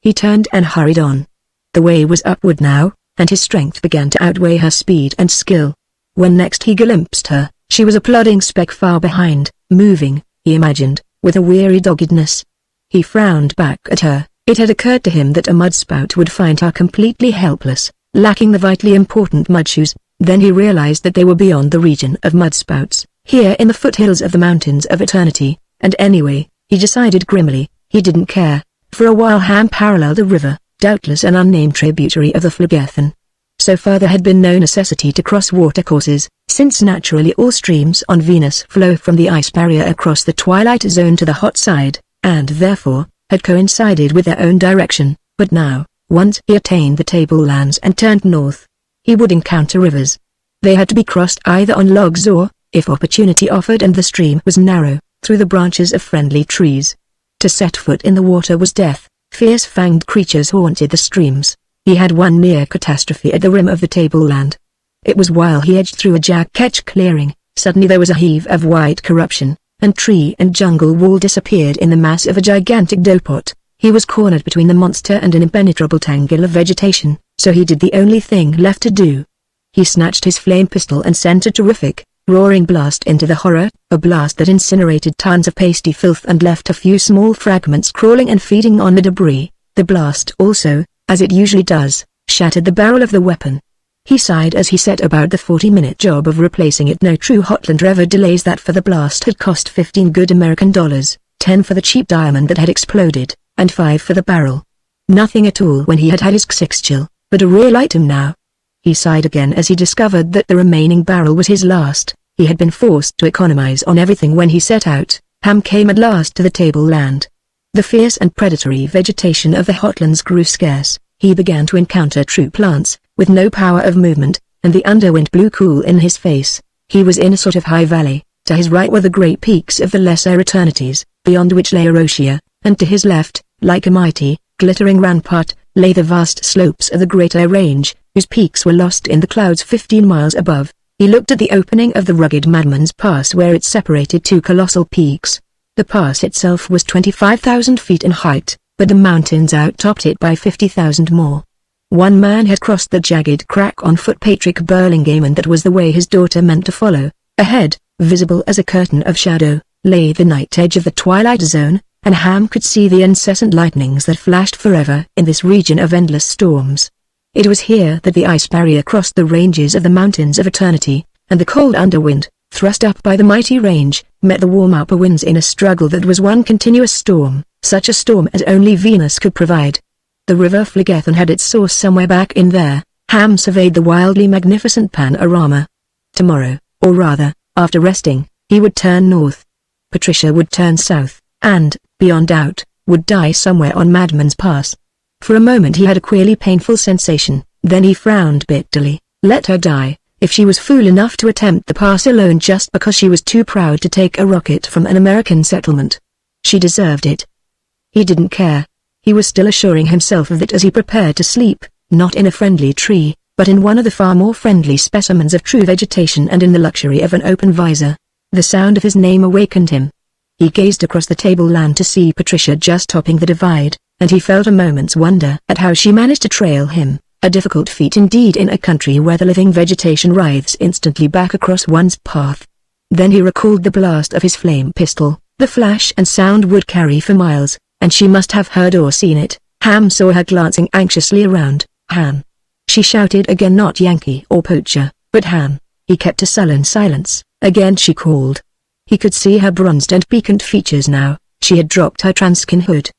He turned and hurried on. The way was upward now, and his strength began to outweigh her speed and skill. When next he glimpsed her, she was a plodding speck far behind, moving, he imagined, with a weary doggedness. He frowned back at her. It had occurred to him that a mudspout would find her completely helpless, lacking the vitally important mudshoes. Then he realized that they were beyond the region of mudspouts, here in the foothills of the mountains of eternity, and anyway, he decided grimly, he didn't care. For a while Ham paralleled a river, doubtless an unnamed tributary of the Phlegethon. So far there had been no necessity to cross watercourses, since naturally all streams on Venus flow from the ice barrier across the twilight zone to the hot side, and therefore, had coincided with their own direction. But now, once he attained the tablelands and turned north, he would encounter rivers. They had to be crossed either on logs or, if opportunity offered and the stream was narrow, through the branches of friendly trees. To set foot in the water was death. Fierce-fanged creatures haunted the streams. He had one near catastrophe at the rim of the tableland. It was while he edged through a jack-ketch clearing, suddenly there was a heave of white corruption, and tree and jungle wall disappeared in the mass of a gigantic dopot. He was cornered between the monster and an impenetrable tangle of vegetation, so he did the only thing left to do. He snatched his flame pistol and sent a terrific, roaring blast into the horror, a blast that incinerated tons of pasty filth and left a few small fragments crawling and feeding on the debris. The blast also, as it usually does, shattered the barrel of the weapon. He sighed as he set about the 40-minute job of replacing it. No true Hotlander ever delays that, for the blast had cost 15 good American dollars, 10 for the cheap diamond that had exploded, and 5 for the barrel. Nothing at all when he had his X6 chill, but a real item now. He sighed again as he discovered that the remaining barrel was his last. He had been forced to economize on everything when he set out. Ham came at last to the tableland. The fierce and predatory vegetation of the Hotlands grew scarce. He began to encounter true plants, with no power of movement, and the underwind blew cool in his face. He was in a sort of high valley. To his right were the great peaks of the lesser eternities, beyond which lay Erosia, and to his left, like a mighty, glittering rampart, lay the vast slopes of the greater range, whose peaks were lost in the clouds 15 miles above. He looked at the opening of the rugged Madman's Pass where it separated two colossal peaks. The pass itself was 25,000 feet in height, but the mountains outtopped it by 50,000 more. One man had crossed the jagged crack on foot, Patrick Burlingame, and that was the way his daughter meant to follow. Ahead, visible as a curtain of shadow, lay the night edge of the twilight zone, and Ham could see the incessant lightnings that flashed forever in this region of endless storms. It was here that the ice barrier crossed the ranges of the mountains of eternity, and the cold underwind, thrust up by the mighty range, met the warm upper winds in a struggle that was one continuous storm, such a storm as only Venus could provide. The river Phlegethon had its source somewhere back in there. Ham surveyed the wildly magnificent panorama. Tomorrow, or rather, after resting, he would turn north. Patricia would turn south, and, beyond doubt, would die somewhere on Madman's Pass. For a moment he had a queerly painful sensation, then he frowned bitterly. Let her die, if she was fool enough to attempt the pass alone just because she was too proud to take a rocket from an American settlement. She deserved it. He didn't care. He was still assuring himself of it as he prepared to sleep, not in a friendly tree, but in one of the far more friendly specimens of true vegetation and in the luxury of an open visor. The sound of his name awakened him. He gazed across the tableland to see Patricia just topping the divide, and he felt a moment's wonder at how she managed to trail him, a difficult feat indeed in a country where the living vegetation writhes instantly back across one's path. Then he recalled the blast of his flame pistol. The flash and sound would carry for miles, and she must have heard or seen it. Ham saw her glancing anxiously around. Ham. She shouted again, not Yankee or poacher, but Ham. He kept a sullen silence. Again she called. He could see her bronzed and piquant features now. She had dropped her transkin hood.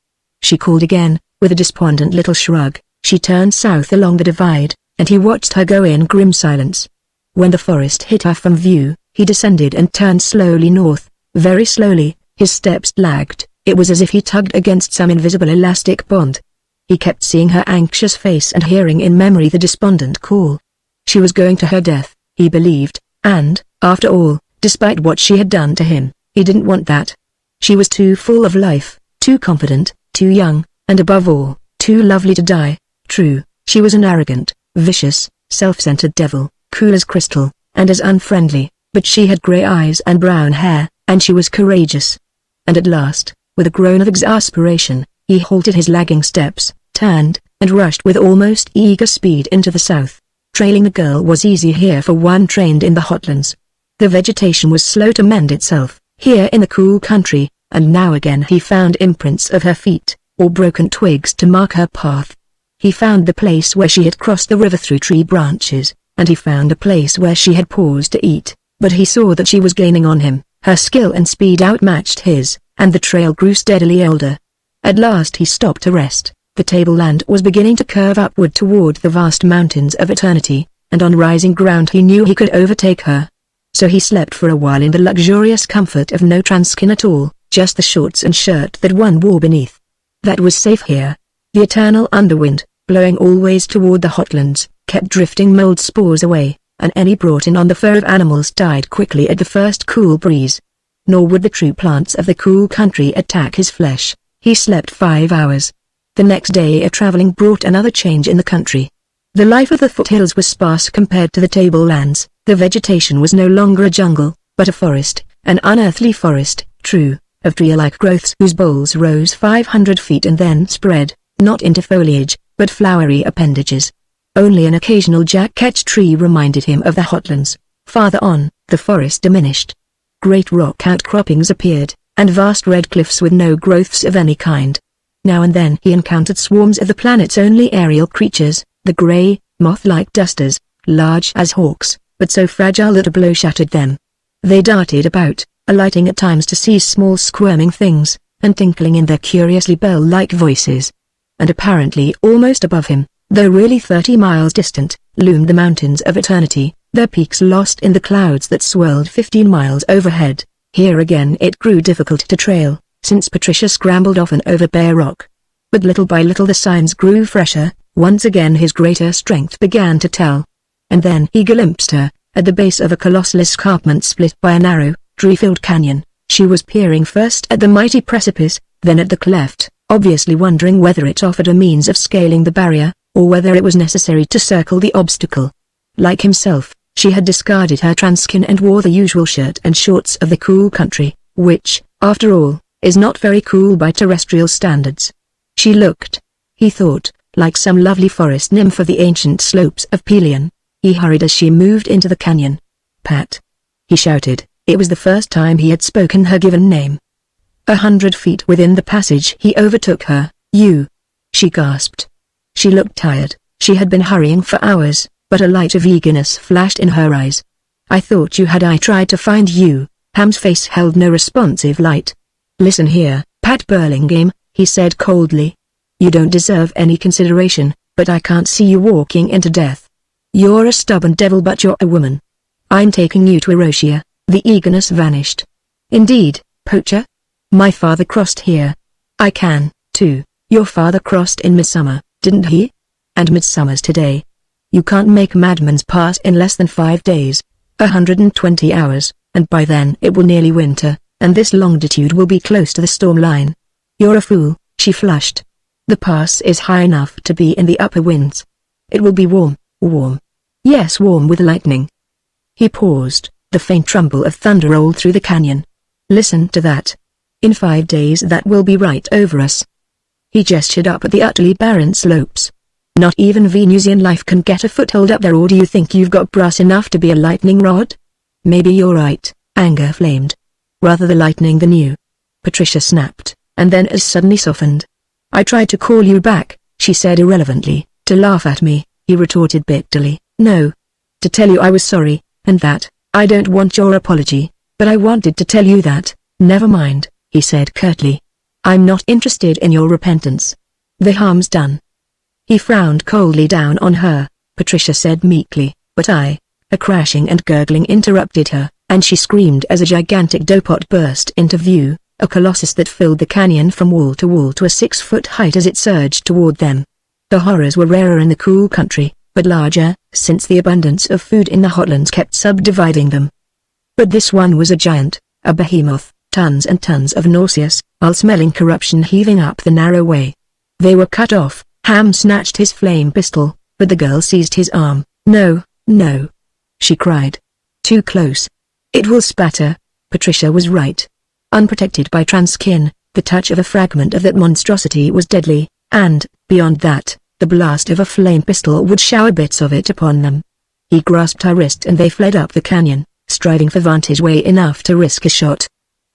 She called again, with a despondent little shrug. She turned south along the divide, and he watched her go in grim silence. When the forest hid her from view, he descended and turned slowly north. Very slowly, his steps lagged. It was as if he tugged against some invisible elastic bond. He kept seeing her anxious face and hearing in memory the despondent call. She was going to her death, he believed, and, after all, despite what she had done to him, he didn't want that. She was too full of life, too confident, too young, and above all, too lovely to die. True, she was an arrogant, vicious, self-centered devil, cool as crystal, and as unfriendly, but she had grey eyes and brown hair, and she was courageous. And at last, with a groan of exasperation, he halted his lagging steps, turned, and rushed with almost eager speed into the south. Trailing the girl was easy here for one trained in the hotlands. The vegetation was slow to mend itself, here in the cool country, and now again he found imprints of her feet, or broken twigs to mark her path. He found the place where she had crossed the river through tree branches, and he found a place where she had paused to eat, but he saw that she was gaining on him. Her skill and speed outmatched his, and the trail grew steadily older. At last he stopped to rest. The tableland was beginning to curve upward toward the vast mountains of eternity, and on rising ground he knew he could overtake her. So he slept for a while in the luxurious comfort of no transkin at all, just the shorts and shirt that one wore beneath. That was safe here. The eternal underwind, blowing always toward the hotlands, kept drifting mold spores away, and any brought in on the fur of animals died quickly at the first cool breeze. Nor would the true plants of the cool country attack his flesh. He slept 5 hours. The next day a traveling brought another change in the country. The life of the foothills was sparse compared to the tablelands. The vegetation was no longer a jungle, but a forest, an unearthly forest, true, of tree-like growths whose boles rose 500 feet and then spread, not into foliage, but flowery appendages. Only an occasional jack-ketch tree reminded him of the hotlands. Farther on, the forest diminished. Great rock outcroppings appeared, and vast red cliffs with no growths of any kind. Now and then he encountered swarms of the planet's only aerial creatures, the grey, moth-like dusters, large as hawks, but so fragile that a blow shattered them. They darted about, alighting at times to seize small squirming things, and tinkling in their curiously bell-like voices. And apparently almost above him, though really 30 miles distant, loomed the mountains of eternity, their peaks lost in the clouds that swirled 15 miles overhead. Here again it grew difficult to trail, since Patricia scrambled often over bare rock. But little by little the signs grew fresher. Once again his greater strength began to tell. And then he glimpsed her, at the base of a colossal escarpment split by a narrow, tree-filled canyon. She was peering first at the mighty precipice, then at the cleft, obviously wondering whether it offered a means of scaling the barrier, or whether it was necessary to circle the obstacle. Like himself, She had discarded her transkin and wore the usual shirt and shorts of the cool country, which, after all, is not very cool by terrestrial standards. She looked, he thought, like some lovely forest nymph of the ancient slopes of Pelion. He hurried as she moved into the canyon. "Pat!" he shouted. It was the first time he had spoken her given name. 100 feet within the passage he overtook her. "You!" she gasped. She looked tired. She had been hurrying for hours, but a light of eagerness flashed in her eyes. "I thought you had. I tried to find you." Ham's face held no responsive light. "Listen here, Pat Burlingame," he said coldly. "You don't deserve any consideration, but I can't see you walking into death. You're a stubborn devil, but you're a woman. I'm taking you to Erosia." The eagerness vanished. "Indeed, poacher? My father crossed here. I can, too. Your father crossed in midsummer, didn't he? And midsummer's today. You can't make madmen's pass in less than 5 days, 120 hours, and by then it will nearly winter, and this longitude will be close to the storm line. You're a fool." She flushed. "The pass is high enough to be in the upper winds. It will be warm, warm. Yes, warm with lightning." He paused. The faint rumble of thunder rolled through the canyon. "Listen to that. In 5 days that will be right over us." He gestured up at the utterly barren slopes. "Not even Venusian life can get a foothold up there, or do you think you've got brass enough to be a lightning rod?" "Maybe you're right," anger flamed. "Rather the lightning than you." Patricia snapped, and then as suddenly softened. "I tried to call you back," she said irrelevantly. "To laugh at me," he retorted bitterly. "No. To tell you I was sorry, and that, I don't want your apology, but I wanted to tell you that." "Never mind," he said curtly. "I'm not interested in your repentance. The harm's done." He frowned coldly down on her. Patricia said meekly, "But I—" A crashing and gurgling interrupted her, and she screamed as a gigantic dopot burst into view, a colossus that filled the canyon from wall to a 6-foot height as it surged toward them. The horrors were rarer in the cool country, but larger, since the abundance of food in the hotlands kept subdividing them. But this one was a giant, a behemoth, tons and tons of nauseous, foul-smelling corruption heaving up the narrow way. They were cut off. Ham snatched his flame pistol, but the girl seized his arm. "No, no!" she cried. "Too close. It will spatter." Patricia was right. Unprotected by transkin, the touch of a fragment of that monstrosity was deadly, and, beyond that, the blast of a flame pistol would shower bits of it upon them. He grasped her wrist and they fled up the canyon, striding for vantage way enough to risk a shot.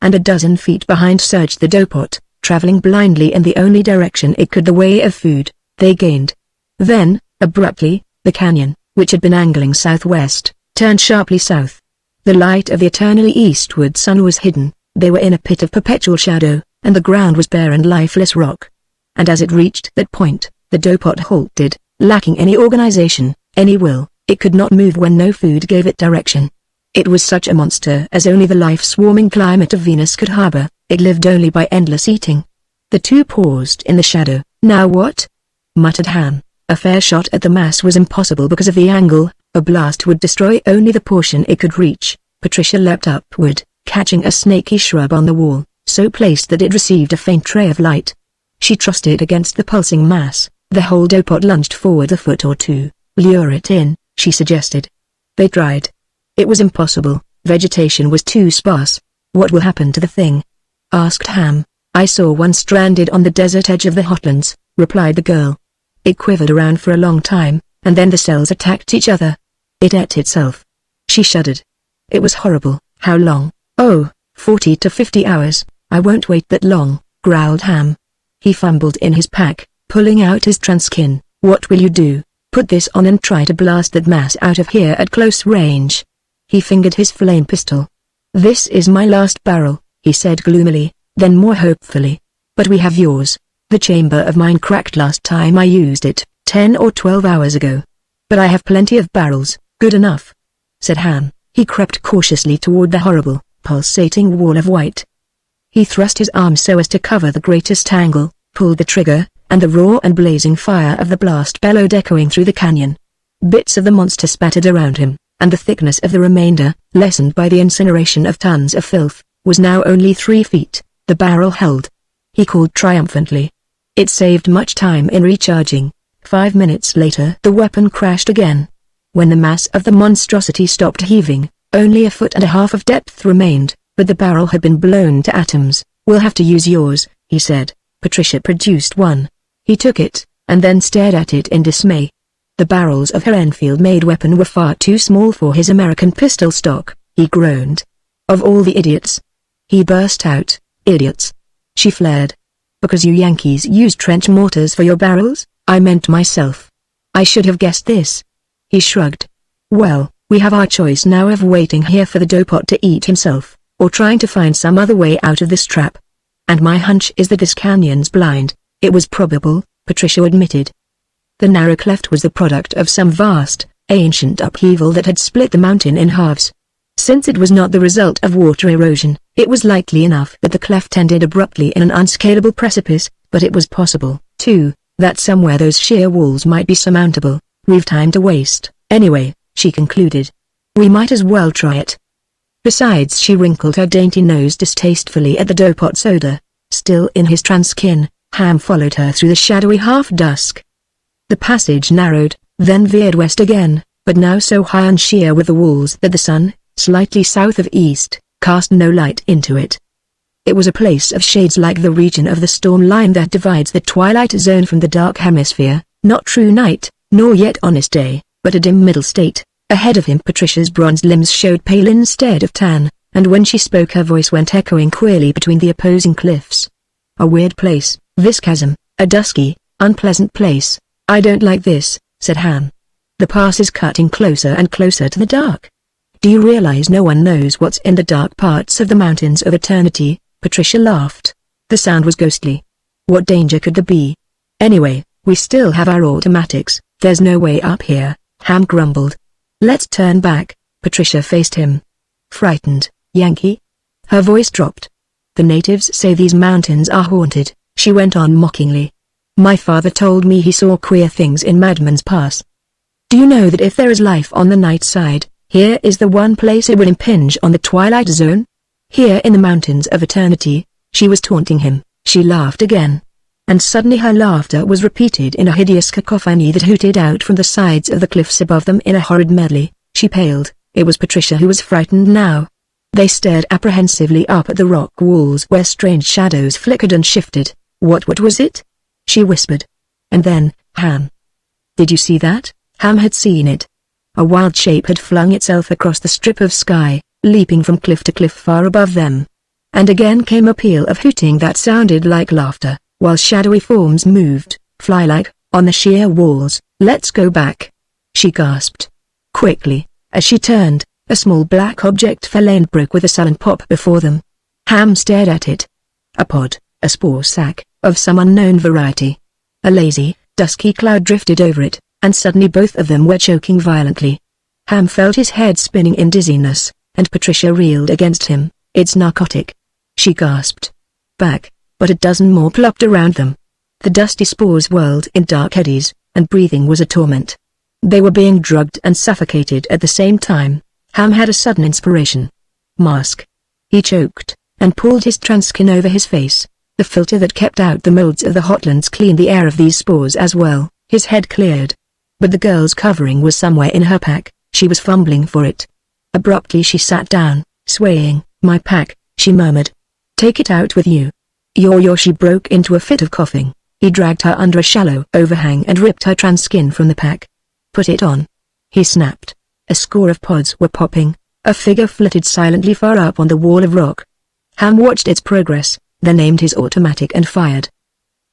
And a dozen feet behind surged the dopot, traveling blindly in the only direction it could, the way of food. They gained. Then, abruptly, the canyon, which had been angling southwest, turned sharply south. The light of the eternally eastward sun was hidden. They were in a pit of perpetual shadow, and the ground was bare and lifeless rock. And as it reached that point, the dopot halted, lacking any organization, any will. It could not move when no food gave it direction. It was such a monster as only the life-swarming climate of Venus could harbor. It lived only by endless eating. The two paused in the shadow. "Now what?" muttered Ham. A fair shot at the mass was impossible because of the angle. A blast would destroy only the portion it could reach. Patricia leapt upward, catching a snaky shrub on the wall, so placed that it received a faint ray of light. She trussed it against the pulsing mass. The whole dopot lunged forward a foot or two. "Lure it in," she suggested. They tried. It was impossible. Vegetation was too sparse. "What will happen to the thing?" asked Ham. "I saw one stranded on the desert edge of the hotlands," replied the girl. "It quivered around for a long time, and then the cells attacked each other. It ate itself." She shuddered. "It was horrible." "How long?" "Oh, 40 to 50 hours. I won't wait that long," growled Ham. He fumbled in his pack, pulling out his transkin. "What will you do? Put this on and try to blast that mass out of here at close range?" He fingered his flame pistol. "This is my last barrel," he said gloomily, then more hopefully. "But we have yours. The chamber of mine cracked last time I used it, 10 or 12 hours ago. But I have plenty of barrels, good enough," said Ham. He crept cautiously toward the horrible, pulsating wall of white. He thrust his arm so as to cover the greatest angle, pulled the trigger, and the raw and blazing fire of the blast bellowed echoing through the canyon. Bits of the monster spattered around him, and the thickness of the remainder, lessened by the incineration of tons of filth, was now only 3 feet. The barrel held. He called triumphantly. It saved much time in recharging. 5 minutes later the weapon crashed again. When the mass of the monstrosity stopped heaving, only 1.5 feet of depth remained, but the barrel had been blown to atoms. "We'll have to use yours," he said. Patricia produced one. He took it, and then stared at it in dismay. The barrels of her Enfield-made weapon were far too small for his American pistol stock, he groaned. "Of all the idiots!" he burst out. "Idiots!" she flared. "Because you Yankees use trench mortars for your barrels? I meant myself. I should have guessed this." He shrugged. "Well, we have our choice now of waiting here for the dopot to eat himself, or trying to find some other way out of this trap. And my hunch is that this canyon's blind." It was probable, Patricia admitted. The narrow cleft was the product of some vast, ancient upheaval that had split the mountain in halves. Since it was not the result of water erosion, it was likely enough that the cleft ended abruptly in an unscalable precipice, but it was possible, too, that somewhere those sheer walls might be surmountable. "We've time to waste, anyway," she concluded. "We might as well try it." Besides, she wrinkled her dainty nose distastefully at the dopot soda. Still in his transkin, Ham followed her through the shadowy half-dusk. The passage narrowed, then veered west again, but now so high and sheer were the walls that the sun, slightly south of east, cast no light into it. It was a place of shades like the region of the storm line that divides the twilight zone from the dark hemisphere, not true night, nor yet honest day, but a dim middle state. Ahead of him Patricia's bronzed limbs showed pale instead of tan, and when she spoke her voice went echoing queerly between the opposing cliffs. "A weird place, this chasm, a dusky, unpleasant place. I don't like this," said Ham. "The pass is cutting closer and closer to the dark. Do you realize no one knows what's in the dark parts of the mountains of eternity?" Patricia laughed. The sound was ghostly. "What danger could there be? Anyway, we still have our automatics. There's no way up here," Ham grumbled. "Let's turn back." Patricia faced him. "Frightened, Yankee?" Her voice dropped. "The natives say these mountains are haunted," she went on mockingly. "My father told me he saw queer things in Madman's Pass. Do you know that if there is life on the night side, here is the one place it would impinge on the twilight zone? Here in the mountains of eternity." She was taunting him. She laughed again. And suddenly her laughter was repeated in a hideous cacophony that hooted out from the sides of the cliffs above them in a horrid medley. She paled. It was Patricia who was frightened now. They stared apprehensively up at the rock walls where strange shadows flickered and shifted. What was it?" she whispered. And then, "Ham. Did you see that?" Ham had seen it. A wild shape had flung itself across the strip of sky, leaping from cliff to cliff far above them. And again came a peal of hooting that sounded like laughter, while shadowy forms moved, fly-like, on the sheer walls. "Let's go back," she gasped. Quickly, as she turned, a small black object fell and broke with a sullen pop before them. Ham stared at it. A pod, a spore sac, of some unknown variety. A lazy, dusky cloud drifted over it, and suddenly both of them were choking violently. Ham felt his head spinning in dizziness, and Patricia reeled against him. "It's narcotic," she gasped. Back, but a dozen more plopped around them. The dusty spores whirled in dark eddies, and breathing was a torment. They were being drugged and suffocated at the same time. Ham had a sudden inspiration. "Mask." He choked, and pulled his transkin over his face. The filter that kept out the molds of the hotlands cleaned the air of these spores as well. His head cleared. But the girl's covering was somewhere in her pack. She was fumbling for it. Abruptly she sat down, swaying. "My pack," she murmured. "Take it out with you." Your she broke into a fit of coughing. He dragged her under a shallow overhang and ripped her transkin from the pack. "Put it on," he snapped. A score of pods were popping. A figure flitted silently far up on the wall of rock. Ham watched its progress, then aimed his automatic and fired.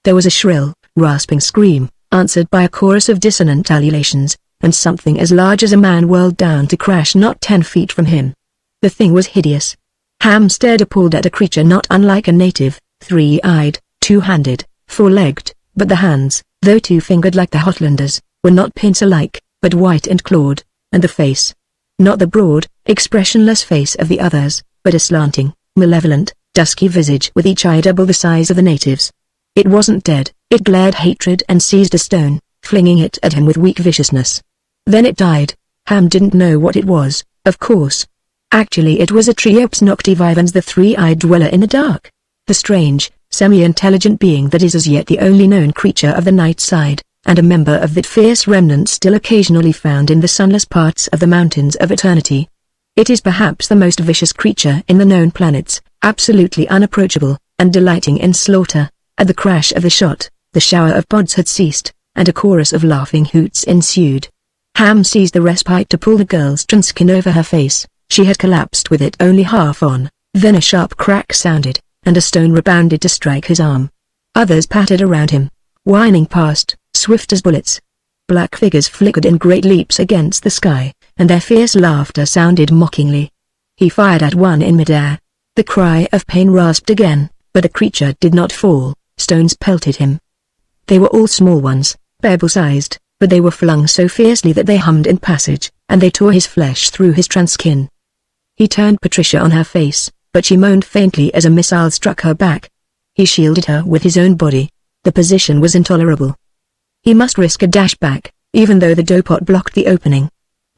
There was a shrill, rasping scream, answered by a chorus of dissonant ululations, and something as large as a man whirled down to crash not 10 feet from him. The thing was hideous. Ham stared appalled at a creature not unlike a native, three-eyed, two-handed, four-legged, but the hands, though two-fingered like the Hotlanders, were not pincer-like, but white and clawed, and the face. Not the broad, expressionless face of the others, but a slanting, malevolent, dusky visage with each eye double the size of the natives. It wasn't dead. It glared hatred and seized a stone, flinging it at him with weak viciousness. Then it died. Ham didn't know what it was, of course. Actually it was a Triops noctivivans, the three-eyed dweller in the dark. The strange, semi-intelligent being that is as yet the only known creature of the night side. and a member of that fierce remnant still occasionally found in the sunless parts of the mountains of eternity. It is perhaps the most vicious creature in the known planets, absolutely unapproachable, and delighting in slaughter. At the crash of the shot, the shower of pods had ceased, and a chorus of laughing hoots ensued. Ham seized the respite to pull the girl's transkin over her face. She had collapsed with it only half on. Then a sharp crack sounded, and a stone rebounded to strike his arm. Others pattered around him, whining past, swift as bullets. Black figures flickered in great leaps against the sky, and their fierce laughter sounded mockingly. He fired at one in midair. The cry of pain rasped again, but the creature did not fall. Stones pelted him. They were all small ones, pebble-sized, but they were flung so fiercely that they hummed in passage, and they tore his flesh through his transkin. He turned Patricia on her face, but she moaned faintly as a missile struck her back. He shielded her with his own body. The position was intolerable. He must risk a dash back, even though the dopot blocked the opening.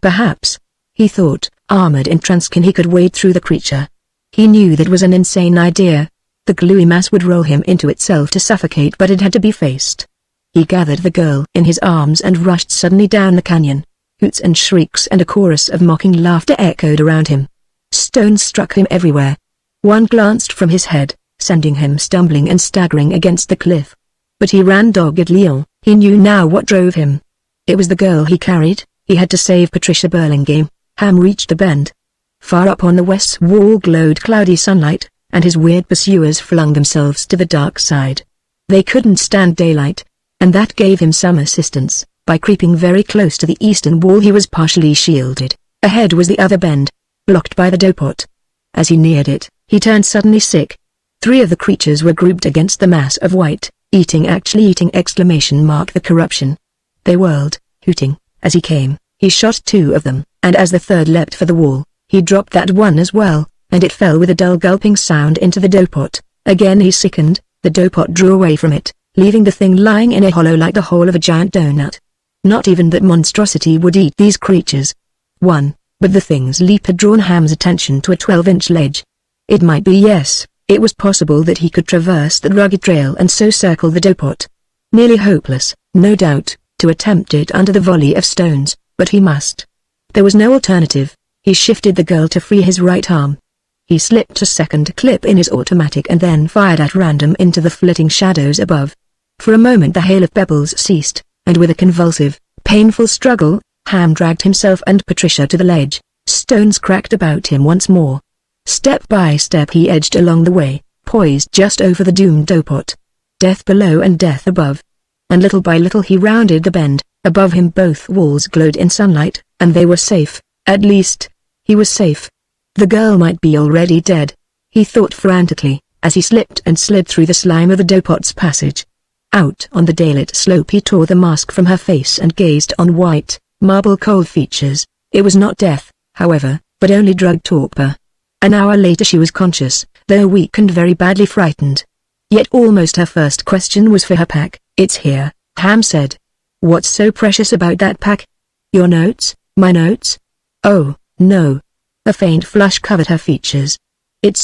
Perhaps, he thought, armored in transkin he could wade through the creature. He knew that was an insane idea. The gluey mass would roll him into itself to suffocate, but it had to be faced. He gathered the girl in his arms and rushed suddenly down the canyon. Hoots and shrieks and a chorus of mocking laughter echoed around him. Stones struck him everywhere. One glanced from his head, sending him stumbling and staggering against the cliff. But he ran doggedly on. He knew now what drove him. It was the girl he carried. He had to save Patricia Burlingame. Ham reached the bend. Far up on the west wall glowed cloudy sunlight, and his weird pursuers flung themselves to the dark side. They couldn't stand daylight, and that gave him some assistance. By creeping very close to the eastern wall he was partially shielded. Ahead was the other bend, blocked by the dopot. As he neared it, he turned suddenly sick. 3 of the creatures were grouped against the mass of white, actually eating! The corruption. They whirled, hooting, as he came. He shot 2 of them, and as the third leapt for the wall, he dropped that one as well, and it fell with a dull gulping sound into the dopot. Again he sickened. The dopot drew away from it, leaving the thing lying in a hollow like the hole of a giant donut. Not even that monstrosity would eat these creatures. But the thing's leap had drawn Ham's attention to a 12-inch ledge. It might be, yes, it was possible that he could traverse that rugged trail and so circle the dopot. Nearly hopeless, no doubt, to attempt it under the volley of stones, but he must. There was no alternative. He shifted the girl to free his right arm. He slipped a second clip in his automatic and then fired at random into the flitting shadows above. For a moment the hail of pebbles ceased, and with a convulsive, painful struggle, Ham dragged himself and Patricia to the ledge. Stones cracked about him once more. Step by step he edged along the way, poised just over the doomed dopot. Death below and death above. And little by little he rounded the bend. Above him both walls glowed in sunlight, and they were safe. At least, he was safe. The girl might be already dead, he thought frantically, as he slipped and slid through the slime of the dopot's passage. Out on the daylit slope he tore the mask from her face and gazed on white, marble-cold features. It was not death, however, but only drug torpor. An hour later she was conscious, though weak and very badly frightened. Yet almost her first question was for her pack. "It's here," Ham said. "What's so precious about that pack?" "Your notes?" "My notes?" "Oh, no." A faint flush covered her features.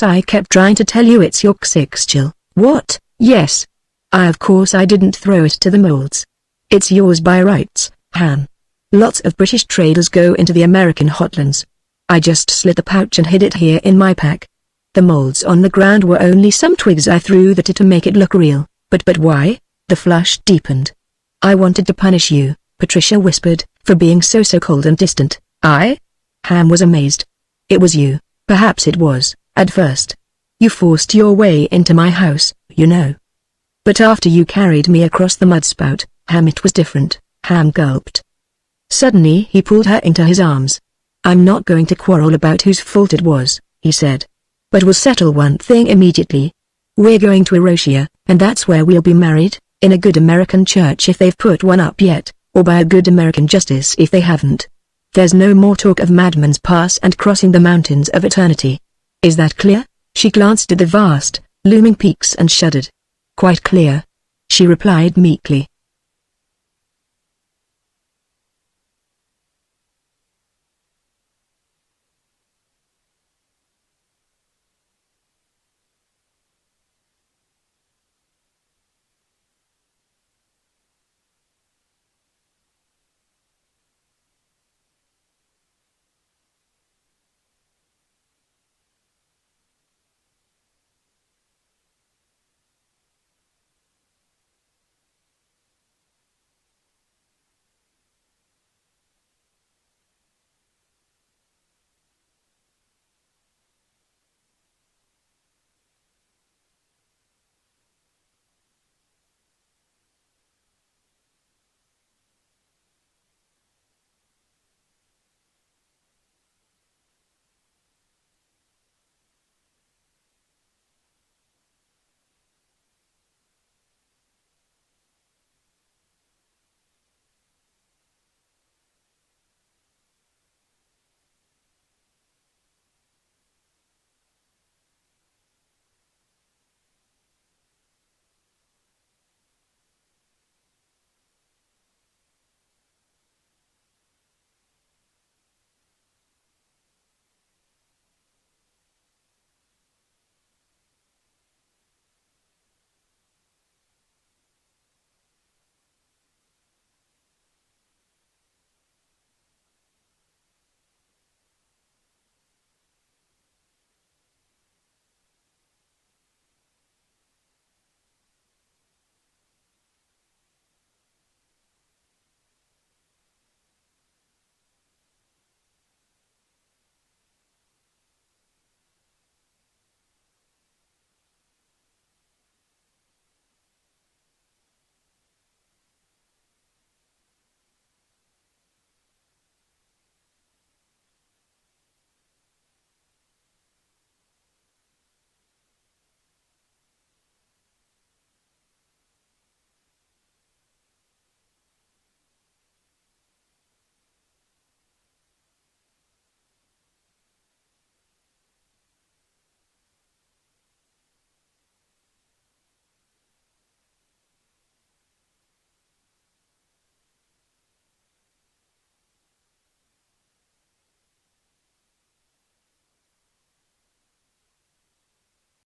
I kept trying to tell you it's your sixtil." "What?" "Yes. Of course I didn't throw it to the molds. It's yours by rights, Ham. Lots of British traders go into the American hotlands. I just slit the pouch and hid it here in my pack. The molds on the ground were only some twigs I threw at it to make it look real, but why?" The flush deepened. "I wanted to punish you," Patricia whispered, "for being so cold and distant." "I?" Ham was amazed. "It was you. Perhaps it was, at first. You forced your way into my house, you know. But after you carried me across the mudspout, Ham, it was different." Ham gulped. Suddenly he pulled her into his arms. "I'm not going to quarrel about whose fault it was," he said. "But we'll settle one thing immediately. We're going to Erosia, and that's where we'll be married, in a good American church if they've put one up yet, or by a good American justice if they haven't. There's no more talk of Madman's Pass and crossing the mountains of eternity. Is that clear?" She glanced at the vast, looming peaks and shuddered. "Quite clear," she replied meekly.